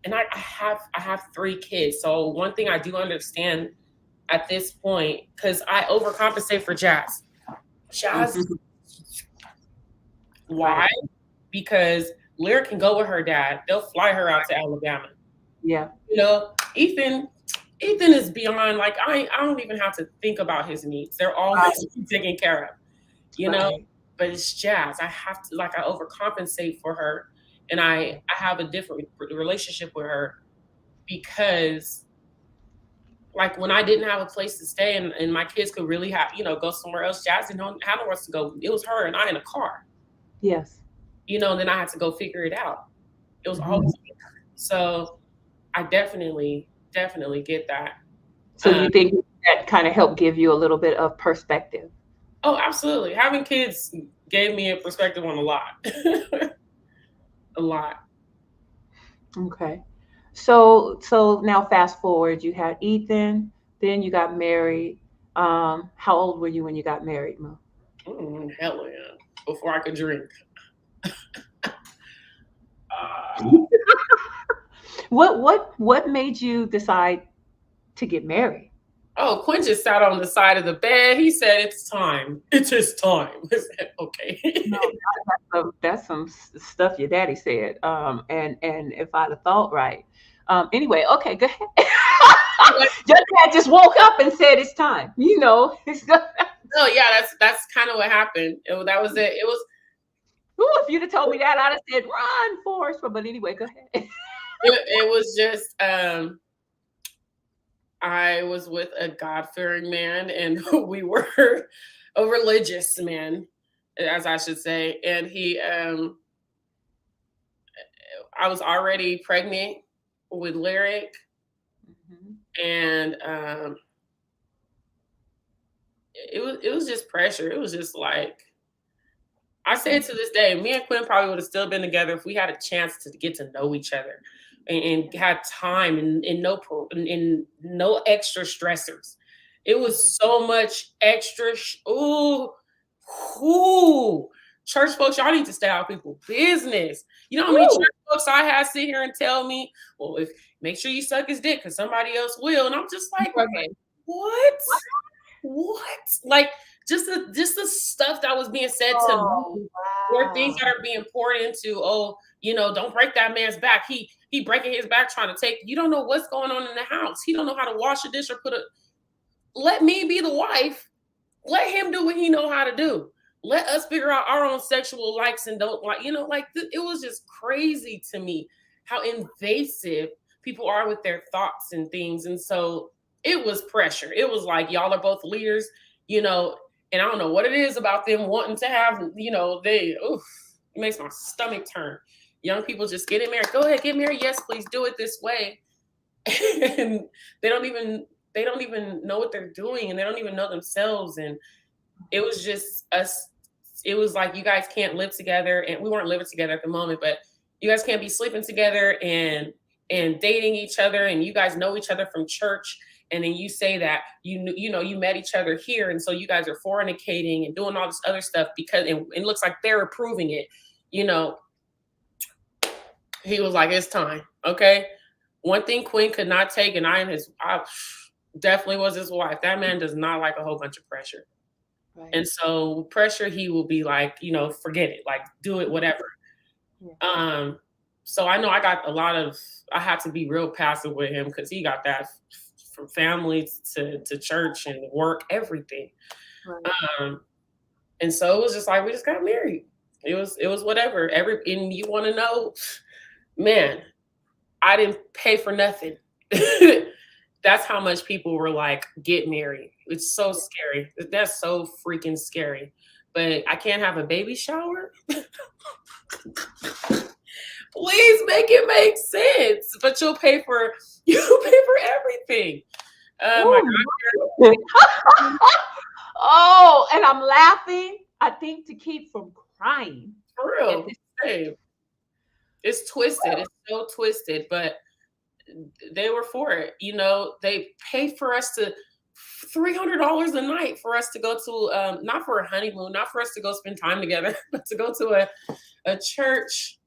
and I have 3 kids. So one thing I do understand at this point, because I overcompensate for Jazz. Jazz, Mm-hmm. why? Right. Because Lyra can go with her dad. They'll fly her out to Alabama. Yeah. Ethan is beyond, like, I don't even have to think about his needs. They're always Right. taken care of, you know. Right. But it's Jazz. I have to, like, I overcompensate for her, and I have a different relationship with her because, like, when I didn't have a place to stay and my kids could really have, go somewhere else, Jazz didn't have nowhere to go. It was her and I in a car, Yes. and then I had to go figure it out. It was Mm-hmm. always me. So I definitely get that. So Um, you think that kind of helped give you a little bit of perspective? oh, absolutely. Having kids gave me a perspective on a lot. A lot. Okay. So now fast forward, you had Ethan, then you got married. How old were you when you got married, Mo? Hell yeah. Before I could drink. Uh, What made you decide to get married? oh, Quinn just sat on the side of the bed. He said, "It's time. It is time." I said, No, okay. that's some stuff your daddy said. And if I'd have thought right. Anyway, okay, go ahead. Your dad just woke up and said it's time. Oh yeah, that's kind of what happened. That was it. It was Ooh, if you'd have told me that, I'd have said, run, Forrest. But anyway, go ahead. it was just I was with a God fearing man, and we were a religious man, as I should say. And I was already pregnant with Lyric, Mhm. and it was just pressure. It was just like, I say it to this day, me and Quinn probably would have still been together if we had a chance to get to know each other and had time and no extra stressors. It was so much extra. Ooh, church folks, y'all need to stay out of people's business. You know how many church Ooh, folks I had sit here and tell me, well, if make sure you suck his dick because somebody else will, and I'm just like, okay. what? What? Like, just the stuff that was being said to me, Oh, or things wow. that are being poured into. Oh, don't break that man's back. He breaking his back trying to take. You don't know what's going on in the house. He don't know how to wash a dish or put a. Let me be the wife. Let him do what he know how to do. Let us figure out our own sexual likes and don't like. It was just crazy to me how invasive people are with their thoughts and things. And so it was pressure. It was like, y'all are both leaders, you know, and I don't know what it is about them wanting to have, it makes my stomach turn. Young people just getting married. Go ahead, get married. Yes, please do it this way. And they don't even they don't even know what they're doing, and they don't even know themselves. And it was just us. It was like, you guys can't live together, and we weren't living together at the moment, but you guys can't be sleeping together and dating each other, and you guys know each other from church, and then you say that you met each other here, and so you guys are fornicating and doing all this other stuff because it looks like they're approving it. You know, he was like, it's time, okay. One thing Quinn could not take, and I definitely was his wife. That man does not like a whole bunch of pressure. Right. And so pressure, he will be like, forget it, like do it, whatever. Yeah. Um, so I know I had to be real passive with him because he got that from family to church and work, everything. Right. Um, and so it was just like, we just got married. It was whatever. And you want to know, man, I didn't pay for nothing. That's how much people were like, get married. It's so scary. That's so freaking scary. But I can't have a baby shower. Please make it make sense. But you'll pay for everything. My Ooh, oh, and I'm laughing, I think, to keep from crying. For At real. this, Hey, it's twisted. It's so twisted, but they were for it. They paid for us to $300 a night for us to go to not for a honeymoon, not for us to go spend time together, but to go to a church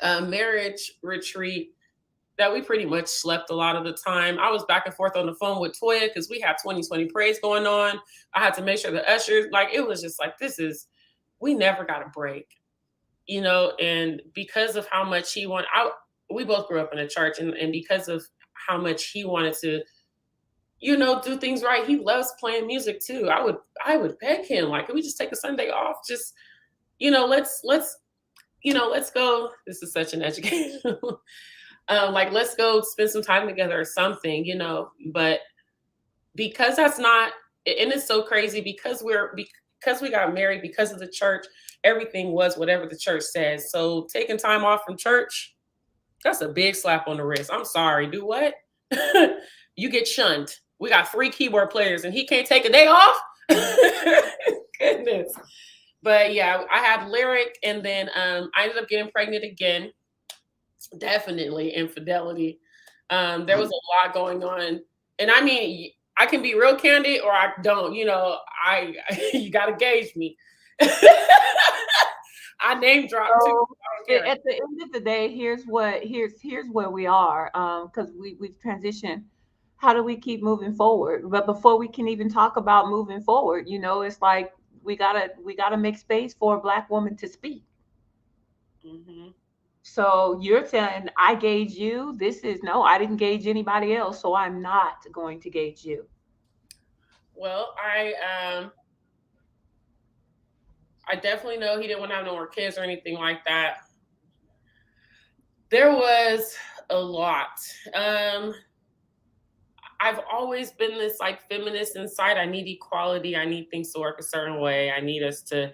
marriage retreat that we pretty much slept a lot of the time. I was back and forth on the phone with Toya because we had 2020 praise going on. I had to make sure the ushers, like, it was just like, we never got a break, and because of how much we both grew up in a church, and because of how much he wanted to, do things right. He loves playing music too. I would beg him, like, can we just take a Sunday off? Just, let's go. This is such an education. Like, let's go spend some time together or something, but because that's not, and it's so crazy because we got married, because of the church, everything was whatever the church says. So taking time off from church, that's a big slap on the wrist. I'm sorry. Do what? You get shunned. We got 3 keyboard players and he can't take a day off. Goodness. But yeah, I had Lyric, and then I ended up getting pregnant again. Definitely infidelity. There was a lot going on. And I mean, I can be real candid or I don't, I you gotta gauge me. I name drop too. so at the end of the day, here's where we are. Because we've transitioned. How do we keep moving forward? But before we can even talk about moving forward, it's like we gotta make space for a Black woman to speak. Hmm. So you're saying I gauge you. This is no, I didn't gauge anybody else, so I'm not going to gauge you. Well, I definitely know he didn't want to have no more kids or anything like that. There was a lot. Um, I've always been this like feminist inside. I need equality. I need things to work a certain way. I need us to.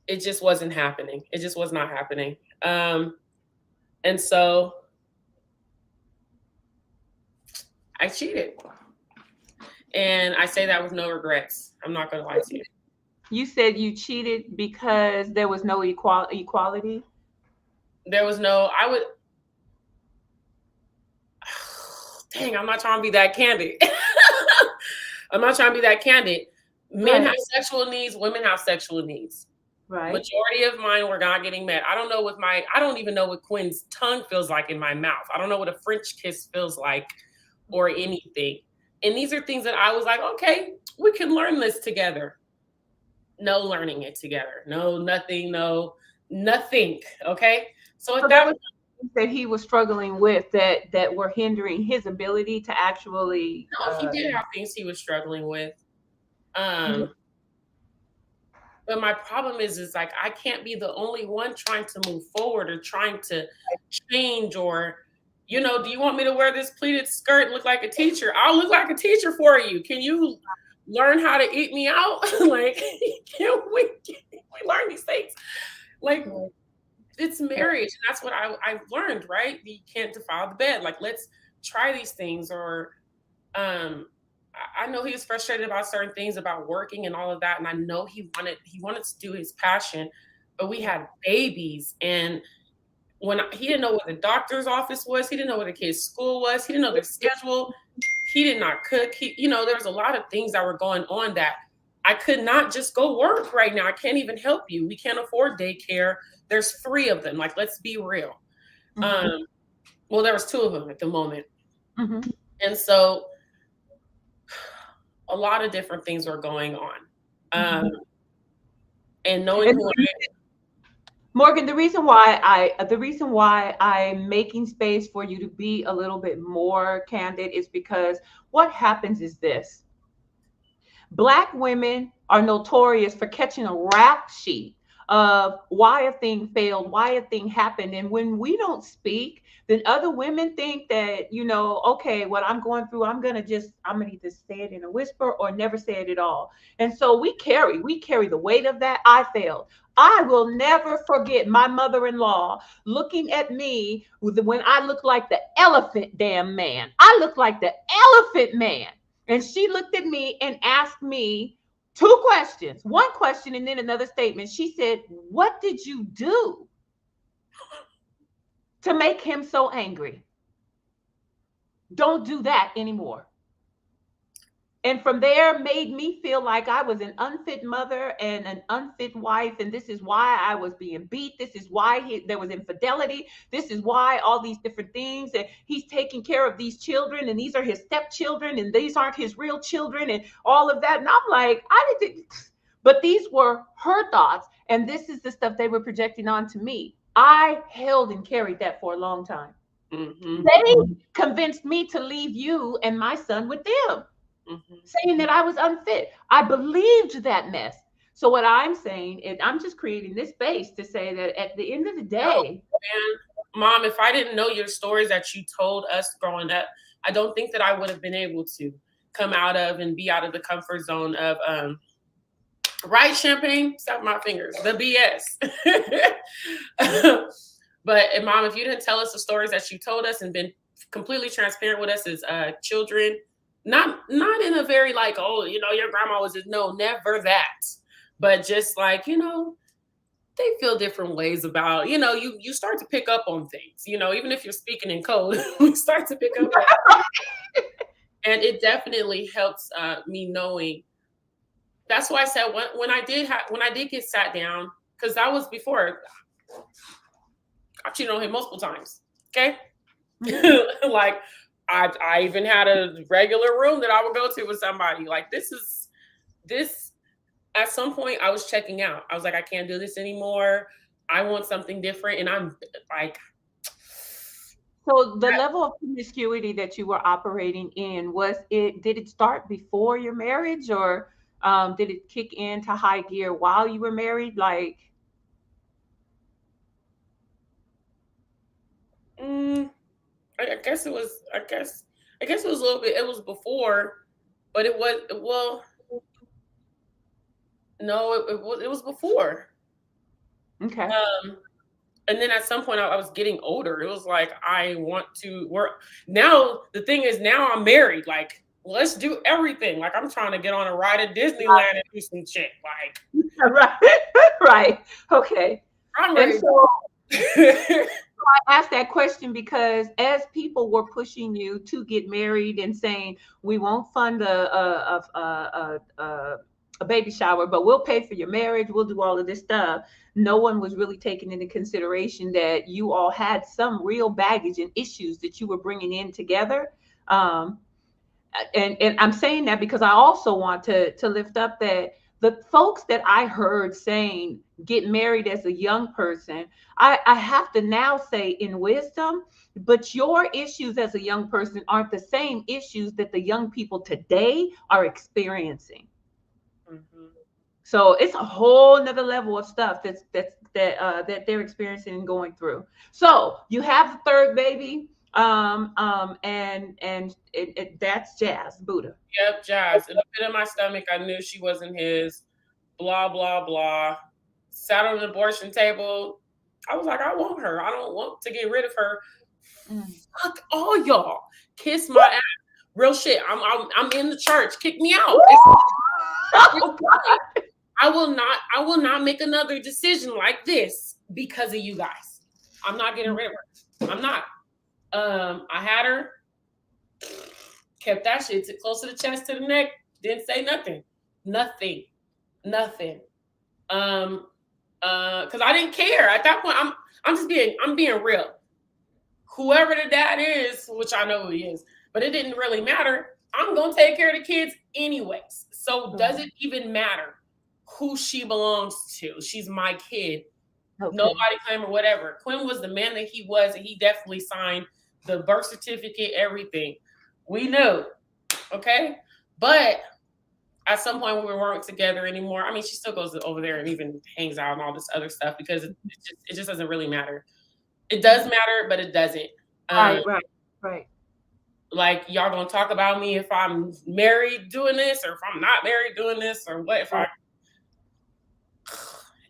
It just wasn't happening. It just was not happening. And so I cheated, and I say that with no regrets. I'm not gonna lie to you. You said you cheated because there was no equality. There was no. I would. Dang, I'm not trying to be that candid. I'm not trying to be that candid. Men Right, have sexual needs. Women have sexual needs. right. Majority of mine were not getting met. I don't even know what Quinn's tongue feels like in my mouth. I don't know what a French kiss feels like or anything. And these are things that I was like, okay, we can learn this together. No learning it together. No, nothing, no, nothing. Okay. So So at there that was things that he was struggling with that were hindering his ability to actually. no, he did have things he was struggling with. Um, but my problem is like I can't be the only one trying to move forward or trying to change or do you want me to wear this pleated skirt and look like a teacher? I'll look like a teacher for you. Can you learn how to eat me out? Like can we learn these things? Like it's marriage. And that's what I've learned, right? You can't defile the bed. Like let's try these things or um I know he was frustrated about certain things about working and all of that, and I know he wanted to do his passion, but we had babies, and he didn't know what the doctor's office was, he didn't know what the kid's school was, he didn't know their schedule, he did not cook, there was a lot of things that were going on that I could not just go work right now. I can't even help you. We can't afford daycare. There's 3 of them. Like, let's be real. Mhm, Um, well, there was 2 of them at the moment, mhm. and so a lot of different things were going on. Um, and knowing And who Morgan, the reason why I'm making space for you to be a little bit more candid is because what happens is this. Black women are notorious for catching a rap sheet of why a thing failed, why a thing happened. And when we don't speak, then other women think that, okay, what I'm going through, I'm gonna either say it in a whisper or never say it at all. And so we carry the weight of that. I failed. I will never forget my mother-in-law looking at me when I looked like the elephant damn man. I looked like the elephant man. And she looked at me and asked me, Two questions. One question and then another statement. She said, "What did you do to make him so angry? Don't do that anymore." And from there made me feel like I was an unfit mother and an unfit wife, and this is why I was being beat. This is why there was infidelity. This is why all these different things, and he's taking care of these children, and these are his stepchildren, and these aren't his real children, and all of that. And I'm like, I didn't, but these were her thoughts, and this is the stuff they were projecting onto me. I held and carried that for a long time. Mm-hmm. They convinced me to leave you and my son with them, Mm-hmm. saying that I was unfit. I believed that mess. So what I'm saying is I'm just creating this space to say that at the end of the No, day, man. Mom, if I didn't know your stories that you told us growing up, I don't think that I would have been able to come out of and be out of the comfort zone of right, champagne, stop my fingers, the BS. But Mom, if you didn't tell us the stories that you told us and been completely transparent with us as children, not in a very like, oh, your grandma was just, no, never that, but just like, they feel different ways about, you start to pick up on things, even if you're speaking in code, we start to pick up on, and it definitely helps me knowing. That's why I said when I did get sat down, because that was before I cheated on him multiple times. Okay. Like I even had a regular room that I would go to with somebody. Like this at some point I was checking out. I was like, I can't do this anymore. I want something different. And I'm like, so the level of promiscuity that you were operating in, did it start before your marriage, or did it kick into high gear while you were married? Like, mm, I guess it was. I guess it was a little bit. It was before, but it was well. No, it was before. okay. And then at some point I was getting older. It was like I want to work. Now the thing is, now I'm married. Like let's do everything. Like I'm trying to get on a ride at Disneyland and do some shit. Like Right. Right. Okay. I'm And ready. so I asked that question because as people were pushing you to get married and saying we won't fund a baby shower, but we'll pay for your marriage, we'll do all of this stuff. No one was really taking into consideration that you all had some real baggage and issues that you were bringing in together. Um, and I'm saying that because I also want to lift up that the folks that I heard saying get married as a young person, I have to now say in wisdom, but your issues as a young person aren't the same issues that the young people today are experiencing. Mhm. So it's a whole nother level of stuff that they're experiencing and going through. So you have the third baby, and that's Jazz Buddha. Yep, Jazz. In the pit of my stomach, I knew she wasn't his. Blah blah blah. Sat on the abortion table. I was like, I want her. I don't want to get rid of her. Mm. Fuck all y'all. Kiss my ass. Real shit. I'm in the church. Kick me out. Oh, God. I will not make another decision like this because of you guys. I'm not getting rid of her. I'm not. I had her, kept that shit close to the chest to the neck, didn't say nothing. Nothing. Nothing. Because I didn't care. At that point, I'm being real. Whoever the dad is, which I know who he is, but it didn't really matter. I'm gonna take care of the kids anyways. So does it even matter who she belongs to? She's my kid. Okay. Nobody claim or whatever. Quinn was the man that he was, and he definitely signed the birth certificate, everything. We knew. Okay. But at some point when we weren't together anymore, I mean, she still goes over there and even hangs out and all this other stuff because it just doesn't really matter. It does matter, but it doesn't. Um, Right, right, right. like y'all gonna talk about me if I'm married doing this or if I'm not married doing this or what if I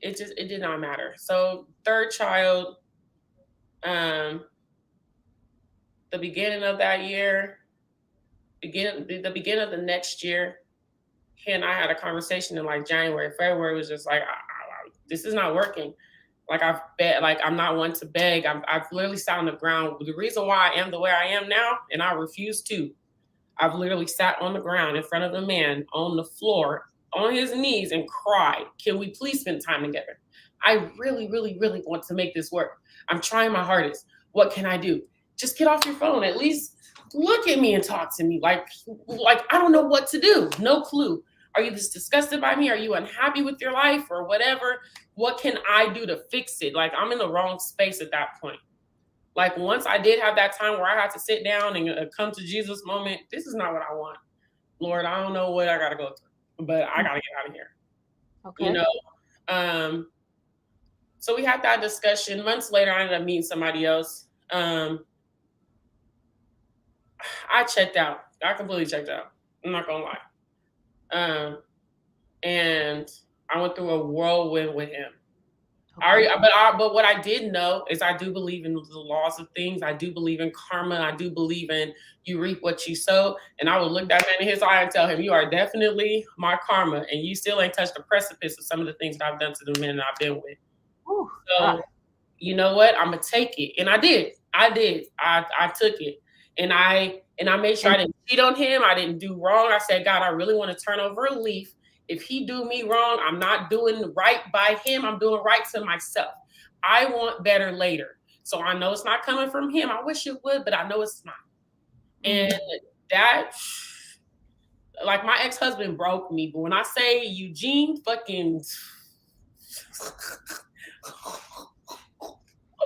it did not matter. So third child, um, the beginning of that year, the beginning of the next year, he and I had a conversation in like January, February. It was just like, this is not working. Like I've bet, like I'm not one to beg. I've literally sat on the ground. The reason why I am the way I am now, and I refuse to. I've literally sat on the ground in front of a man on the floor, on his knees, and cried. Can we please spend time together? I really, really, really want to make this work. I'm trying my hardest. What can I do? Just get off your phone. At least look at me and talk to me. Like I don't know what to do. No clue. Are you just disgusted by me? Are you unhappy with your life or whatever? What can I do to fix it? Like I'm in the wrong space at that point. Like once I did have that time where I had to sit down and come to Jesus moment, this is not what I want. Lord, I don't know what I got to go through, but I got to get out of here. Okay. You know? So we had that discussion. Months later, I ended up meeting somebody else. I checked out. I completely checked out. I'm not going to lie. And I went through a whirlwind with him. Okay. But what I did know is I do believe in the laws of things. I do believe in karma. I do believe in you reap what you sow. And I would look that man in his eye and tell him, you are definitely my karma. And you still ain't touched the precipice of some of the things that I've done to the men that I've been with. Ooh, so, you know what? I'm going to take it. And I did. I took it. And I made sure I didn't cheat on him. I didn't do wrong. I said, God, I really want to turn over a leaf. If he do me wrong, I'm not doing right by him. I'm doing right to myself. I want better later. So I know it's not coming from him. I wish it would, but I know it's not. And that, like my ex-husband broke me. But when I say Eugene fucking...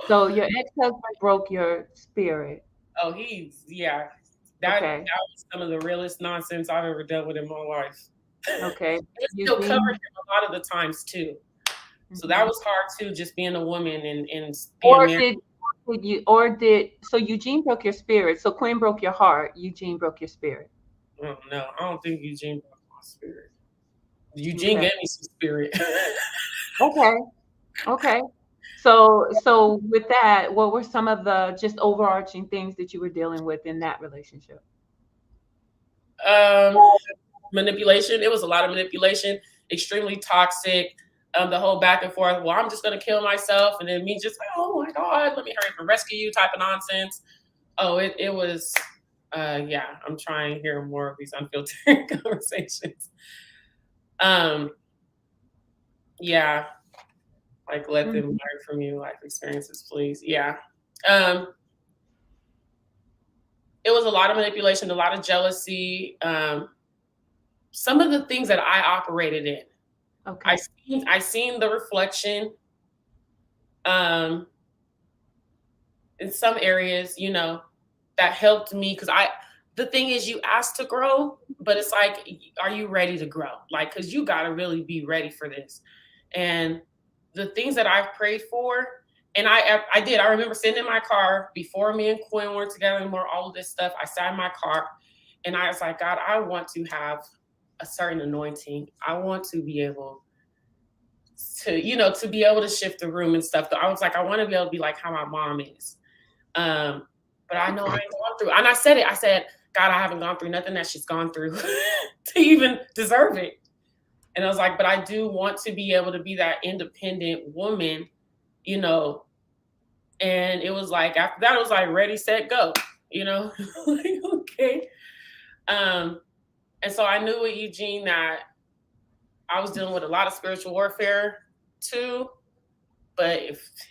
So your ex-husband broke your spirit. Oh, That was some of the realest nonsense I've ever dealt with in my life. Okay. It still covered him a lot of the times too. So that was hard too, just being a woman and being married. So Eugene broke your spirit. So Quinn broke your heart. Eugene broke your spirit. Oh, no, I don't think Eugene broke my spirit. Eugene gave me some spirit. Okay. So with that, what were some of the just overarching things that you were dealing with in that relationship? Manipulation. It was a lot of manipulation, extremely toxic. The whole back and forth. Well, I'm just gonna kill myself, and then me just like, oh my God, let me hurry up and rescue you, type of nonsense. Oh, it was. Yeah, I'm trying to hear more of these unfiltered conversations. Yeah, like let them learn from you life experiences, please. Yeah. It was a lot of manipulation, a lot of jealousy. Some of the things that I operated in. Okay. I seen the reflection in some areas, that helped me because the thing is you ask to grow, but it's like, are you ready to grow? Like, because you got to really be ready for this. And the things that I've prayed for, and I did. I remember sitting in my car before me and Quinn were together and more all of this stuff. I sat in my car and I was like, God, I want to have a certain anointing. I want to be able to, to be able to shift the room and stuff. I was like, I want to be able to be like how my mom is. But I know I ain't gone through. And I said it. I said, God, I haven't gone through nothing that she's gone through to even deserve it. And I was like, but I do want to be able to be that independent woman, And it was like, after that, it was like, ready, set, go, like, okay. And so I knew with Eugene that I was dealing with a lot of spiritual warfare too. But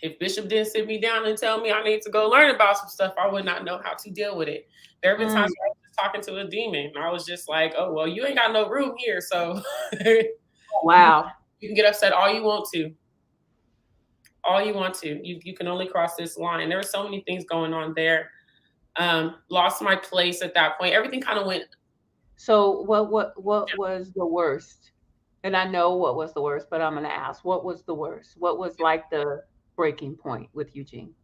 if Bishop didn't sit me down and tell me I need to go learn about some stuff, I would not know how to deal with it. There have been times where I was just talking to a demon. And I was just like, oh, well, you ain't got no room here. So wow. You can get upset all you want to. All you want to. You can only cross this line. There were so many things going on there. Lost my place at that point. Everything kind of went. So what was the worst? And I know what was the worst, but I'm going to ask, what was the worst? What was like the breaking point with Eugene?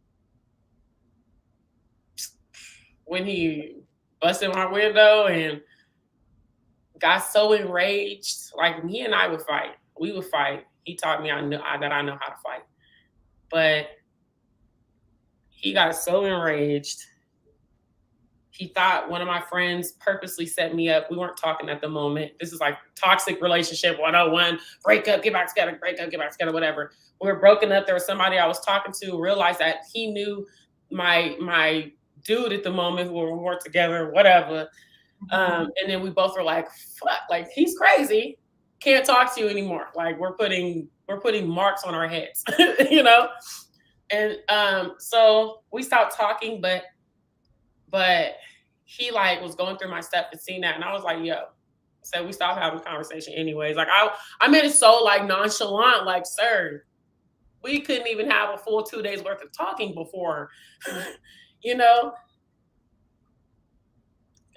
When he busted my window and got so enraged, like he and I would fight. We would fight. He taught me that I know how to fight. But he got so enraged He thought one of my friends purposely set me up. We weren't talking at the moment. This is like toxic relationship 101. Break up, get back together, break up, get back together, whatever. We were broken up. There was somebody I was talking to, realized that he knew my dude at the moment who we weren't together, whatever. And then we both were like, fuck, like he's crazy. Can't talk to you anymore. Like we're putting marks on our heads, you know? And so we stopped talking, but he like was going through my stuff and seen that, and I was like, yo. So we stopped having a conversation anyways. Like I made it so like nonchalant, like, sir, we couldn't even have a full 2 days worth of talking before, you know?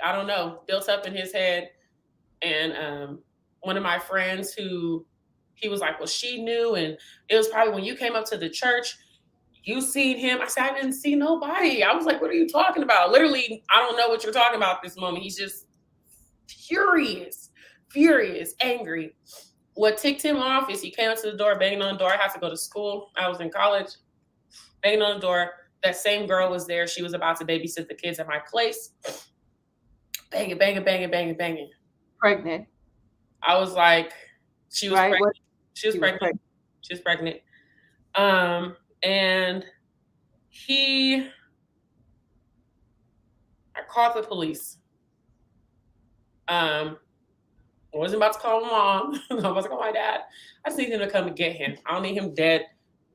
I don't know, built up in his head. And one of my friends who he was like, well, she knew, and it was probably when you came up to the church, you seen him. I said, I didn't see nobody. I was like, what are you talking about? Literally, I don't know what you're talking about at this moment. He's just furious, angry. What ticked him off is he came up to the door, banging on the door. I had to go to school. I was in college, banging on the door. That same girl was there. She was about to babysit the kids at my place. Banging. Pregnant. I was like, she was pregnant. She was pregnant. She was pregnant. And I called the police. I wasn't about to call my mom. I wasn't about to call my dad. I just need him to come and get him. I don't need him dead.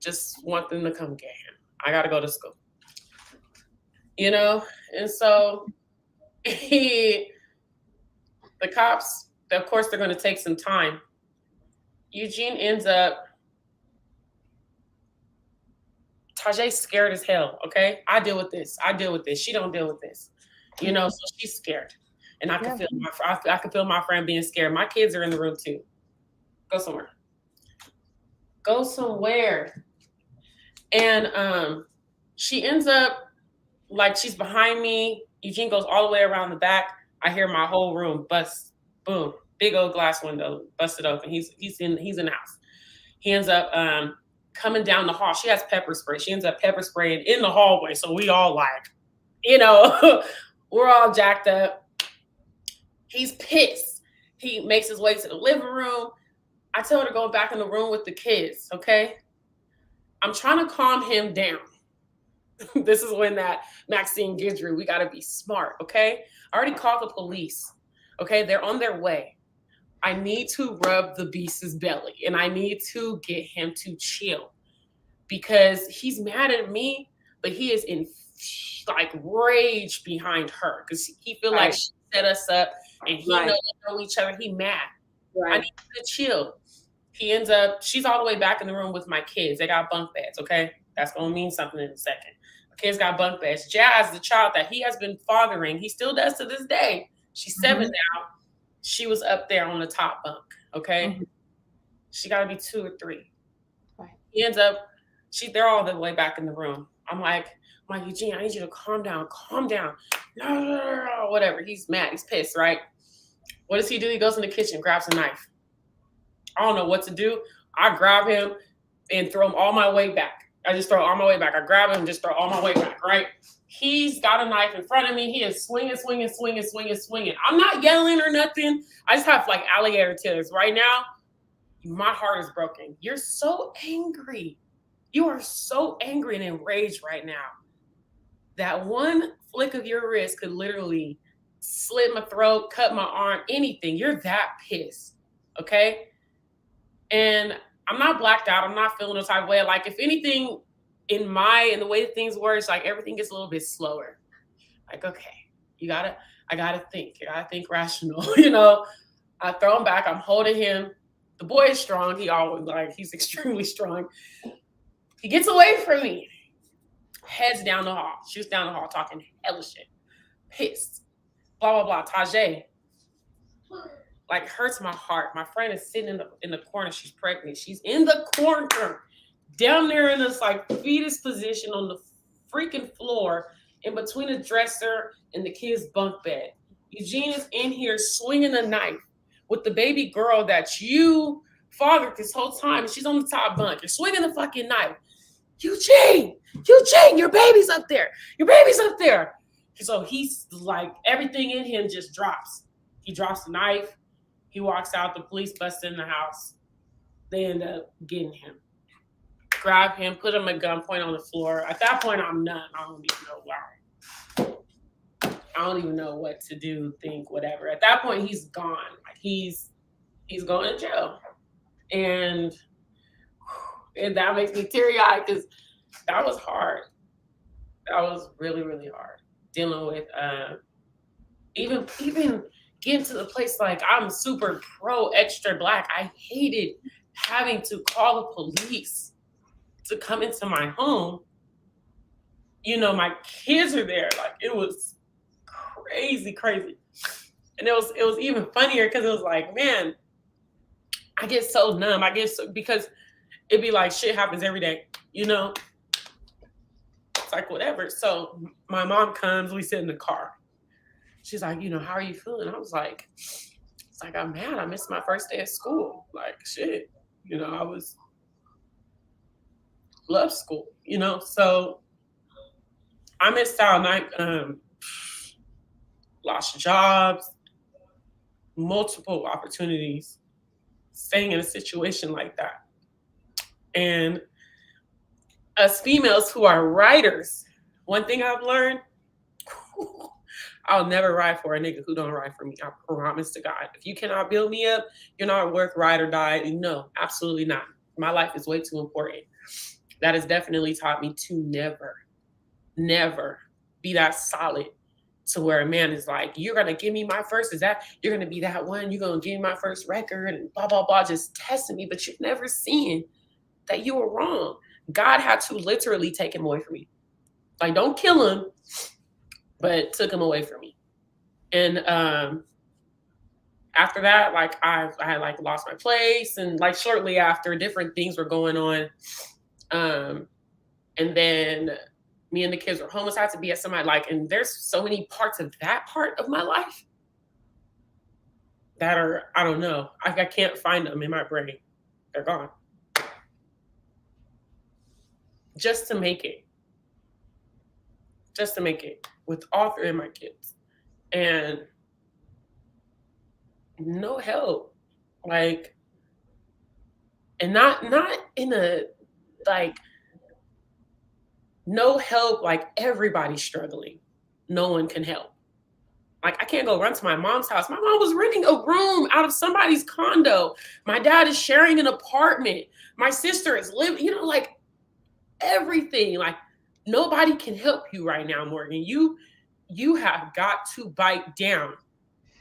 Just want them to come get him. I got to go to school. You know? And so the cops, of course, they're going to take some time. Eugene ends up, Tajay's scared as hell, okay? I deal with this. She don't deal with this. You know, so she's scared. And I can feel my friend being scared. My kids are in the room too. Go somewhere. And she ends up, like, she's behind me. Eugene goes all the way around the back. I hear my whole room bust, boom, big old glass window busted open. He's in the house. He ends up coming down the hall. She has pepper spray. She ends up pepper spraying in the hallway. So we all like, you know, we're all jacked up. He's pissed. He makes his way to the living room. I tell her to go back in the room with the kids, okay? I'm trying to calm him down. This is when that Maxine Guidry, we got to be smart, okay? I already called the police, okay? They're on their way. I need to rub the beast's belly, and I need to get him to chill because he's mad at me, but he is in like rage behind her because he feel like she set us up and he knows we know each other. He mad. I need him to chill. He ends up, she's all the way back in the room with my kids. They got bunk beds, okay? That's going to mean something in a second. My kids got bunk beds. Jazz, the child that he has been fathering, he still does to this day. She's 7 now. She was up there on the top bunk, okay? She got to be 2 or 3. He ends up, they're all the way back in the room. I'm like, Eugene, I need you to calm down. No, whatever. He's mad. He's pissed, right? What does he do? He goes in the kitchen, grabs a knife. I don't know what to do. I grab him and throw him all my way back. I just throw all my way back. I grab him and just throw all my way back, right? He's got a knife in front of me. He is swinging. I'm not yelling or nothing. I just have like alligator tears. Right now, my heart is broken. You're so angry. You are so angry and enraged right now. That one flick of your wrist could literally slit my throat, cut my arm, anything. You're that pissed, okay? And I'm not blacked out. I'm not feeling no type of way. Like, if anything, in the way things work, it's like everything gets a little bit slower. Like, okay, I gotta think. You gotta think rational, you know? I throw him back. I'm holding him. The boy is strong. He's extremely strong. He gets away from me. Heads down the hall. Shoots down the hall, talking hella shit. Pissed. Blah, blah, blah. Tajay. Like, hurts my heart. My friend is sitting in the corner. She's pregnant. She's in the corner. Down there in this, like, fetus position on the freaking floor in between the dresser and the kid's bunk bed. Eugene is in here swinging a knife with the baby girl that you fathered this whole time. And she's on the top bunk. You're swinging the fucking knife. Eugene, your baby's up there. So he's like, everything in him just drops. He drops the knife. He walks out. The police bust in the house. They end up getting him, grab him, put him at gunpoint on the floor. At that point, I'm numb. I don't even know why. I don't even know what to do, think, whatever. At that point, he's gone. Like he's going to jail, and that makes me teary eyed because that was hard. That was really really hard dealing with even getting to the place like I'm super pro extra black. I hated having to call the police to come into my home. You know, my kids are there. Like it was crazy, crazy. And it was even funnier because it was like, man, I get so numb. I get so because it'd be like shit happens every day, you know? It's like whatever. So my mom comes, we sit in the car. She's like, you know, how are you feeling? I was like, it's like I'm mad. I missed my first day of school. Like shit. You know, I was love school, you know. So I missed out on lost jobs, multiple opportunities, staying in a situation like that. And us females who are writers, one thing I've learned, I'll never ride for a nigga who don't ride for me. I promise to God. If you cannot build me up, you're not worth ride or die. No, absolutely not. My life is way too important. That has definitely taught me to never be that solid to where a man is like, you're going to give me my first, you're going to be that one, you're going to give me my first record and blah, blah, blah, just testing me. But you've never seen that you were wrong. God had to literally take him away from me. Like, don't kill him, but took him away from me. And after that, like I had like lost my place, and like shortly after, different things were going on. And then me and the kids were homeless. I had to be at somebody like, and there's so many parts of that part of my life that are, I don't know. I can't find them in my brain. They're gone. Just to make it with all three of my kids, and no help, like, and not in a like no help, like everybody's struggling, no one can help. Like I can't go run to my mom's house. My mom was renting a room out of somebody's condo. My dad is sharing an apartment. My sister is living, you know, like everything. Like nobody can help you right now, Morgan. You have got to bite down.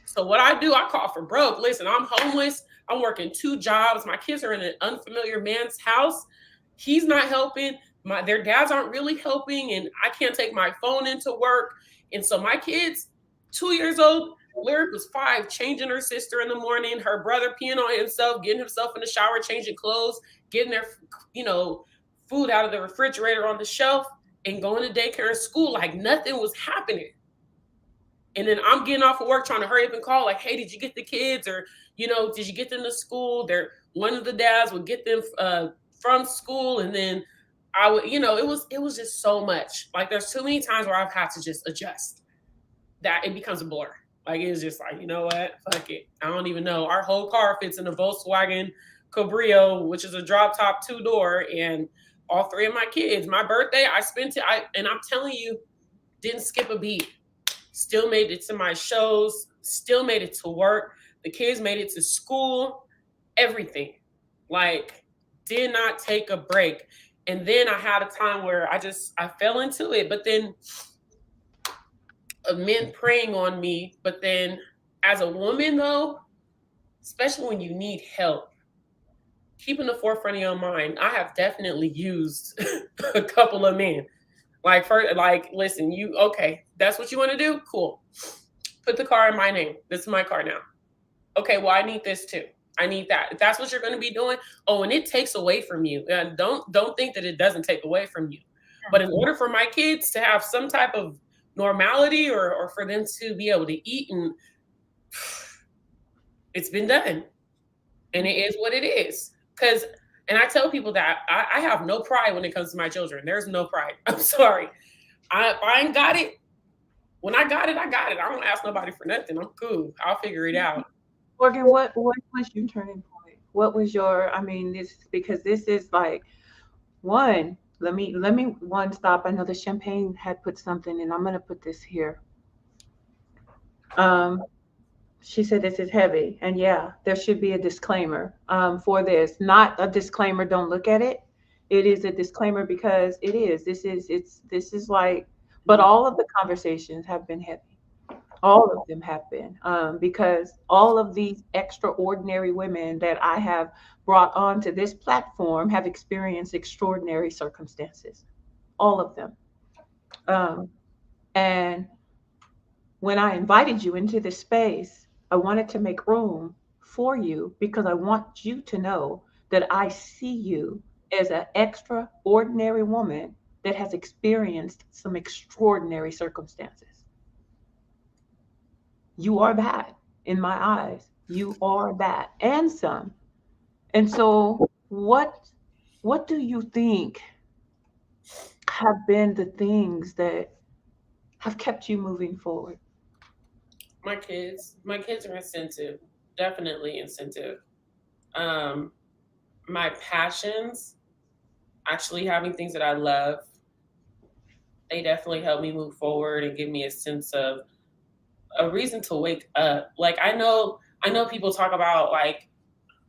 So what I do, I call for broke. Listen, I'm homeless. I'm working 2 jobs. My kids are in an unfamiliar man's house. He's not helping. Their dads aren't really helping, and I can't take my phone into work. And so my kids, 2 years old, Lyric was 5, changing her sister in the morning, her brother peeing on himself, getting himself in the shower, changing clothes, getting their, you know, food out of the refrigerator on the shelf, and going to daycare and school like nothing was happening. And then I'm getting off of work trying to hurry up and call, like, hey, did you get the kids? Or, you know, did you get them to school? One of the dads would get them from school, and then I would, you know, it was just so much. Like there's too many times where I've had to just adjust. That it becomes a blur. Like it's just like, you know what? Fuck it. I don't even know. Our whole car fits in a Volkswagen Cabrio, which is a drop top 2-door, and all 3 of my kids. My birthday, I spent it. And I'm telling you, didn't skip a beat. Still made it to my shows. Still made it to work. The kids made it to school. Everything. Like, did not take a break. And then I had a time where I fell into it. But then men preying on me. But then as a woman, though, especially when you need help, keep in the forefront of your mind, I have definitely used a couple of men. Like, listen, okay, that's what you want to do? Cool. Put the car in my name. This is my car now. Okay, well, I need this too. I need that. If that's what you're going to be doing, and it takes away from you. Don't think that it doesn't take away from you. But in order for my kids to have some type of normality or for them to be able to eat, and it's been done. And it is what it is. And I tell people that I have no pride when it comes to my children. There's no pride. I'm sorry. I ain't got it. When I got it, I got it. I don't ask nobody for nothing. I'm cool. I'll figure it out. Morgan, what was your turning point? What was your, I mean, this, because this is like one, let me one stop. I know the champagne had put something, and I'm gonna put this here. Um, she said this is heavy, and yeah, there should be a disclaimer for this. Not a disclaimer, don't look at it. It is a disclaimer because it is. This is like, but Mhm. all of the conversations have been heavy. All of them have been, because all of these extraordinary women that I have brought onto this platform have experienced extraordinary circumstances. All of them. Um, and when I invited you into this space, I wanted to make room for you because I want you to know that I see you as an extraordinary woman that has experienced some extraordinary circumstances. You are that in my eyes. You are that and some. And so what do you think have been the things that have kept you moving forward? My kids are incentive, definitely incentive. Um, my passions, actually having things that I love, they definitely help me move forward and give me a sense of a reason to wake up. Like I know people talk about like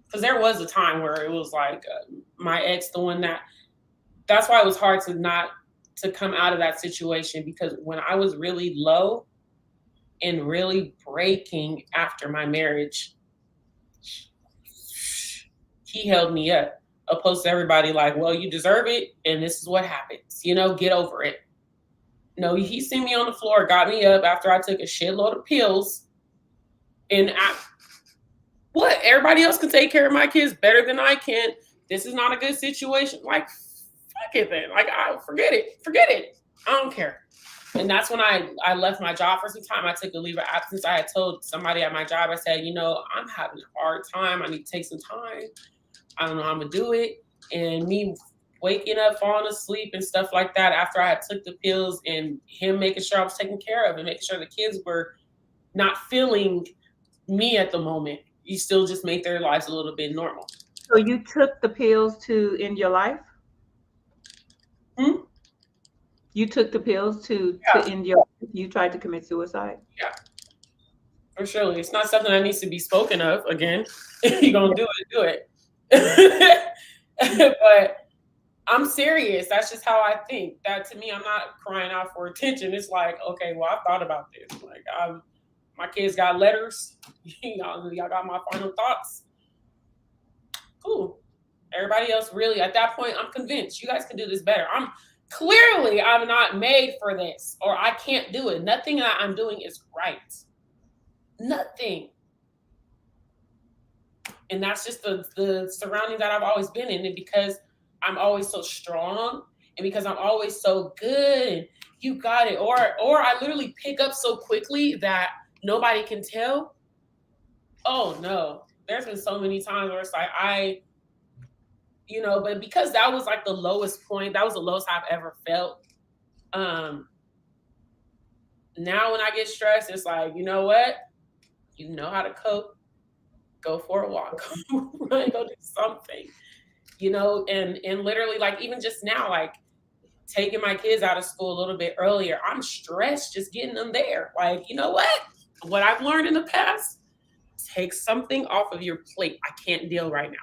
because there was a time where it was like my ex, the one that that's why it was hard to not to come out of that situation because when I was really low and really breaking after my marriage, he held me up. Opposed to everybody like, well, you deserve it, and this is what happens. Get over it. No, he sent me on the floor, got me up after I took a shitload of pills, and what? Everybody else can take care of my kids better than I can. This is not a good situation. Like, fuck it then. Like, I forget it. Forget it. I don't care. And that's when I left my job for some time. I took a leave of absence. I had told somebody at my job, I said, I'm having a hard time. I need to take some time. I don't know how I'm gonna do it. And me waking up, falling asleep and stuff like that after I had took the pills and him making sure I was taken care of and making sure the kids were not feeling me at the moment. You still just make their lives a little bit normal. So you took the pills to end your life? Hmm? You took the pills to Yeah, end your life? You tried to commit suicide? yeah, for sure. It's not something that needs to be spoken of again. If you're gonna do it. But I'm serious. That's just how I think. That to me, I'm not crying out for attention. It's like, okay, well, I thought about this. Like, my kids got letters. Y'all got my final thoughts. Cool. Everybody else really at that point, I'm convinced you guys can do this better. I'm not made for this, or I can't do it. Nothing that I'm doing is right. Nothing. And that's just the surrounding that I've always been in. And because I'm always so strong and because I'm always so good and you got it. Or I literally pick up so quickly that nobody can tell. Oh no. There's been so many times where it's like but because that was like the lowest point, that was the lowest I've ever felt. Um, Now when I get stressed, it's like, you know what? You know how to cope. Go for a walk. Run, go do something. And literally like even just now, like taking my kids out of school a little bit earlier, I'm stressed just getting them there. Like, you know what I've learned in the past, take something off of your plate. I can't deal right now.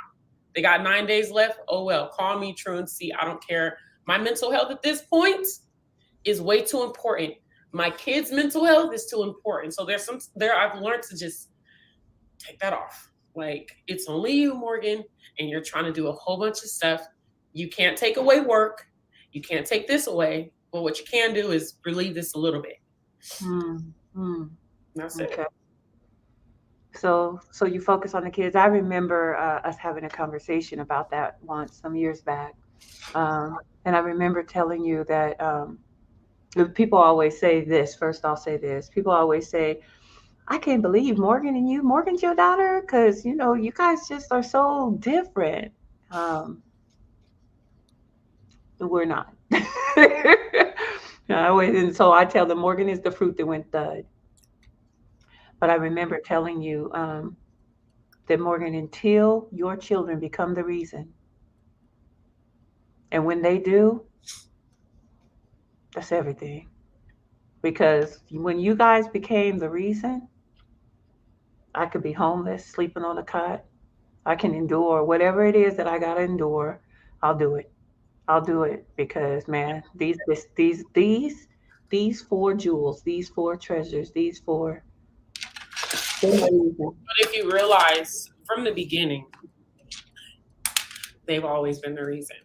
They got 9 days left. Oh well, call me truancy. I don't care. My mental health at this point is way too important. My kids' mental health is too important. So I've learned to just take that off. Like, it's only you, Morgan, and you're trying to do a whole bunch of stuff. You can't take away work. You can't take this away. But what you can do is relieve this a little bit. Hmm. Hmm. That's it. Okay. So you focus on the kids. I remember us having a conversation about that once some years back, and I remember telling you that people always say this. First, I'll say this. People always say, "I can't believe Morgan and you. Morgan's your daughter, because you guys just are so different." Um, we're not. I always, and so I tell them Morgan is the fruit that went thud. But I remember telling you that Morgan, until your children become the reason, and when they do, that's everything. Because when you guys became the reason, I could be homeless, sleeping on a cot. I can endure whatever it is that I gotta endure. I'll do it. I'll do it because man, these four jewels, these four treasures, these four, they're But, the reason. if you realize from the beginning, they've always been the reason.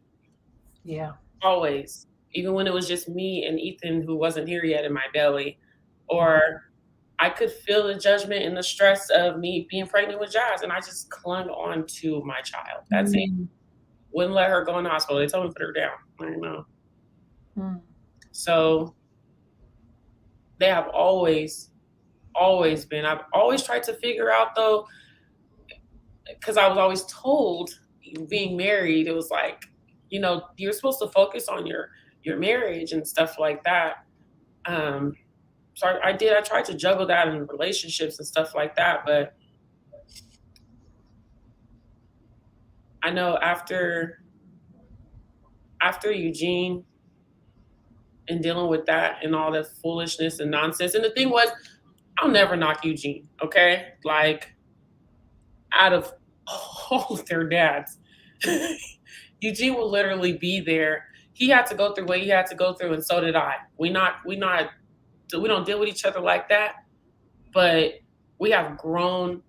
Yeah. Always. Even when it was just me and Ethan who wasn't here yet in my belly, or I could feel the judgment and the stress of me being pregnant with Jazz, and I just clung on to my child. That's it. Mm, Wouldn't let her go in the hospital. They told me to put her down. I don't know. mm, So they have always been. I've always tried to figure out though, because I was always told being married, it was like, you're supposed to focus on your marriage and stuff like that. Um, so I did. I tried to juggle that in relationships and stuff like that, but I know after Eugene and dealing with that and all that foolishness and nonsense. And the thing was, I'll never knock Eugene, okay? Like, out of all of their dads, Eugene will literally be there. He had to go through what he had to go through, and so did I. We don't deal with each other like that, but we have grown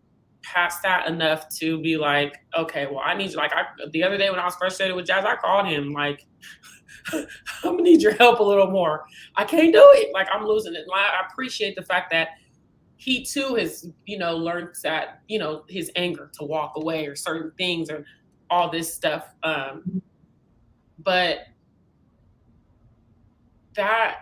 past that enough to be like, okay, well, I need you. Like, the other day when I was frustrated with Jazz, I called him like, I'm gonna need your help a little more. I can't do it. Like, I'm losing it. I appreciate the fact that he too has, learned that, his anger to walk away or certain things or all this stuff. But that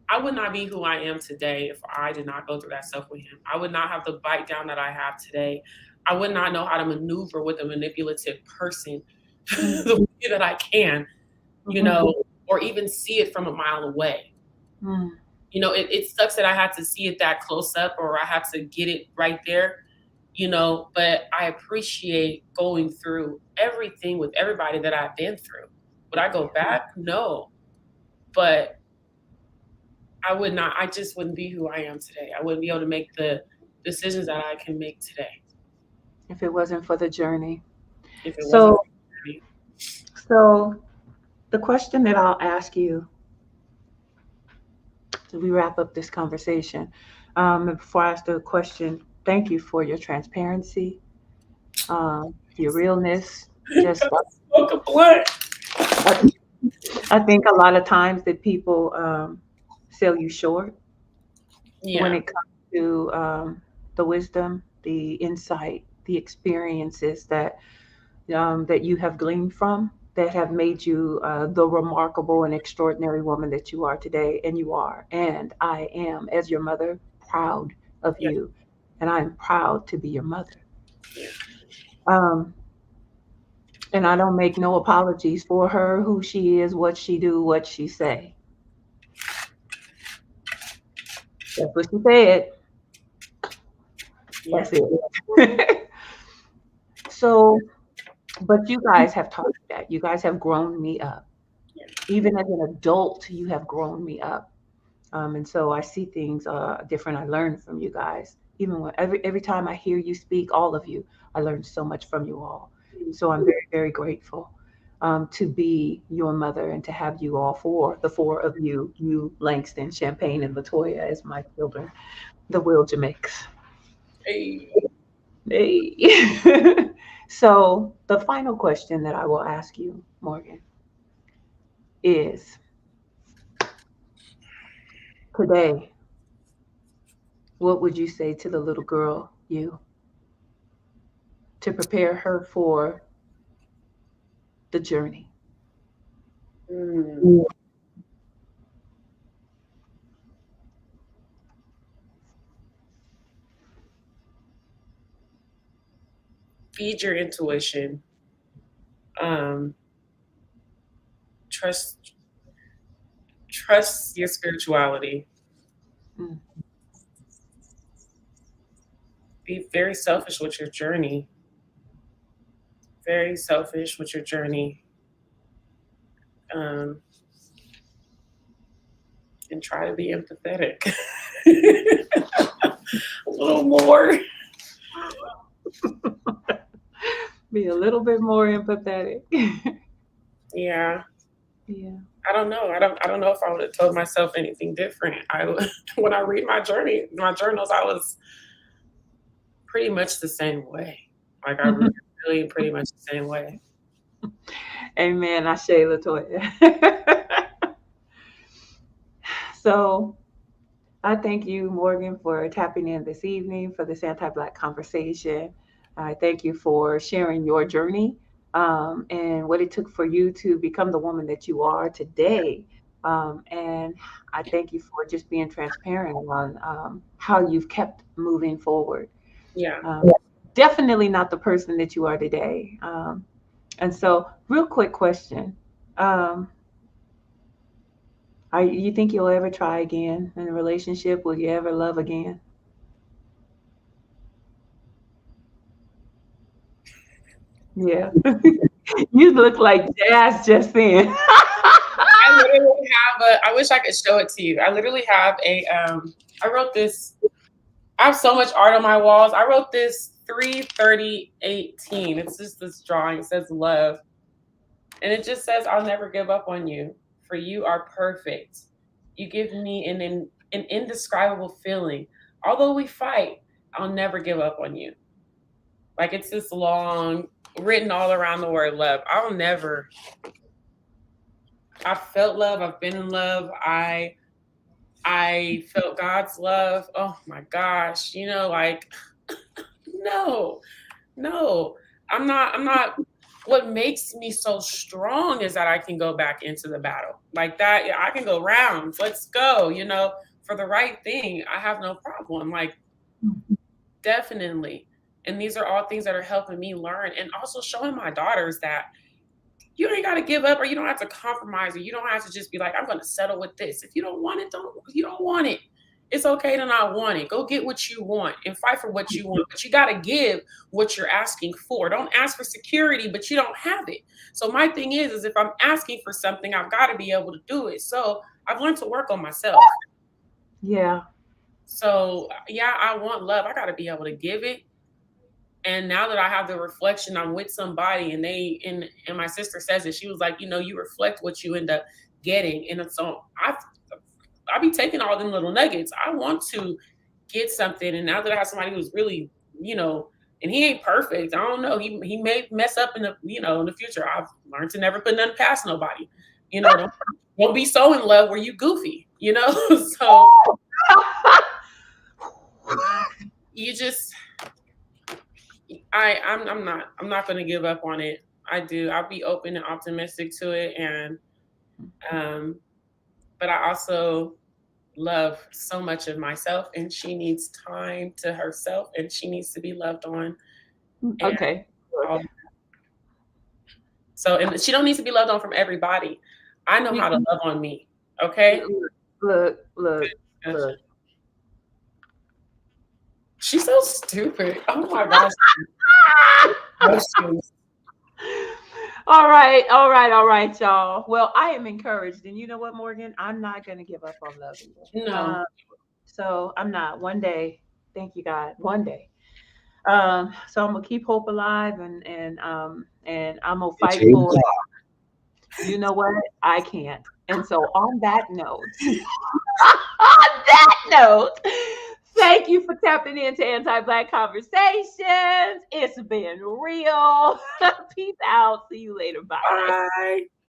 I would not be who I am today if I did not go through that stuff with him. I would not have the bite down that I have today. I would not know how to maneuver with a manipulative person mm, the way that I can, mhm, or even see it from a mile away. mm. It sucks that I had to see it that close up or I had to get it right there, but I appreciate going through everything with everybody that I've been through. Would I go back? No. But I would not, I just wouldn't be who I am today. I wouldn't be able to make the decisions that I can make today If it wasn't for the journey. if it wasn't So, for me. so the question that I'll ask you as we wrap up this conversation, and before I ask the question, thank you for your transparency, your realness. Just, Smoke a blunt. I, I think a lot of times that people sell you short when Yeah. it comes to the wisdom, the insight, the experiences that you have gleaned from that have made you the remarkable and extraordinary woman that you are today, and you are. And I am, as your mother, proud of Yeah. you, and I am proud to be your mother. Yeah. Um, and I don't make no apologies for her, who she is, what she do, what she say. That's what she said. Yeah. That's it. So, but you guys have taught me that. You guys have grown me up. Yeah. Even as an adult, you have grown me up. And so I see things different. I learn from you guys. Even when every time I hear you speak, all of you, I learn so much from you all. So I'm very, very grateful to be your mother and to have you all four, the four of you, Langston, Champagne, and Latoya as my children, the Wiljamics. Hey. Hey. So the final question that I will ask you, Morgan, is today, what would you say to the little girl you to prepare her for the journey? Mm. Feed your intuition. Um, trust. Trust your spirituality. Mm. Be very selfish with your journey. Very selfish with your journey. Um, and try to be empathetic. A little more. Be a little bit more empathetic. Yeah. Yeah. I don't know. I don't know if I would have told myself anything different. When I read my journals, I was pretty much the same way. Like I really, really pretty much the same way. Amen. I Ashe Latoya. So I thank you, Morgan, for tapping in this evening for this anti-Black conversation. I thank you for sharing your journey and what it took for you to become the woman that you are today. And I thank you for just being transparent on how you've kept moving forward. Yeah. Um, Definitely not the person that you are today. And so, real quick question. Um, you think you'll ever try again in a relationship? Will you ever love again? Yeah. You look like jazz just then. I literally have a. I wish I could show it to you. I literally have a. I wrote this. I have so much art on my walls. I wrote this 3/30/18. It's just this drawing. It says love, and it just says, "I'll never give up on you, for you are perfect. You give me an indescribable feeling. Although we fight, I'll never give up on you." Like it's this long, written all around the word love. I'll never. I felt love. I've been in love. I felt God's love. Oh my gosh, like no, no, I'm not. What makes me so strong is that I can go back into the battle like that. Yeah, I can go rounds. Let's go. For the right thing, I have no problem. Like definitely. And these are all things that are helping me learn and also showing my daughters that you ain't got to give up or you don't have to compromise or you don't have to just be like, I'm going to settle with this. If you don't want it. It's okay to not want it. Go get what you want and fight for what you want. But you got to give what you're asking for. Don't ask for security, but you don't have it. So my thing is if I'm asking for something, I've got to be able to do it. So I've learned to work on myself. Yeah. So yeah, I want love. I got to be able to give it. And now that I have the reflection, I'm with somebody and my sister says it, she was like, you reflect what you end up getting. And so I be taking all them little nuggets. I want to get something. And now that I have somebody who's really, and he ain't perfect. I don't know. He may mess up in the future. I've learned to never put nothing past nobody. Don't be so in love where you goofy, so you just I'm not going to give up on it. I'll be open and optimistic to it. And, but I also love so much of myself and she needs time to herself and she needs to be loved on. And Okay. so, and she don't need to be loved on from everybody. I know how to love on me. Okay. Look. She's so stupid. Oh my gosh. All right, y'all. Well, I am encouraged. And you know what, Morgan? I'm not going to give up on loving you. No. So I'm not. One day, thank you, God, one day. So I'm going to keep hope alive and I'm going to fight for it. You know what? I can't. And so on that note, thank you for tapping into Anti-Black Conversations. It's been real. Peace out. See you later. Bye. Bye.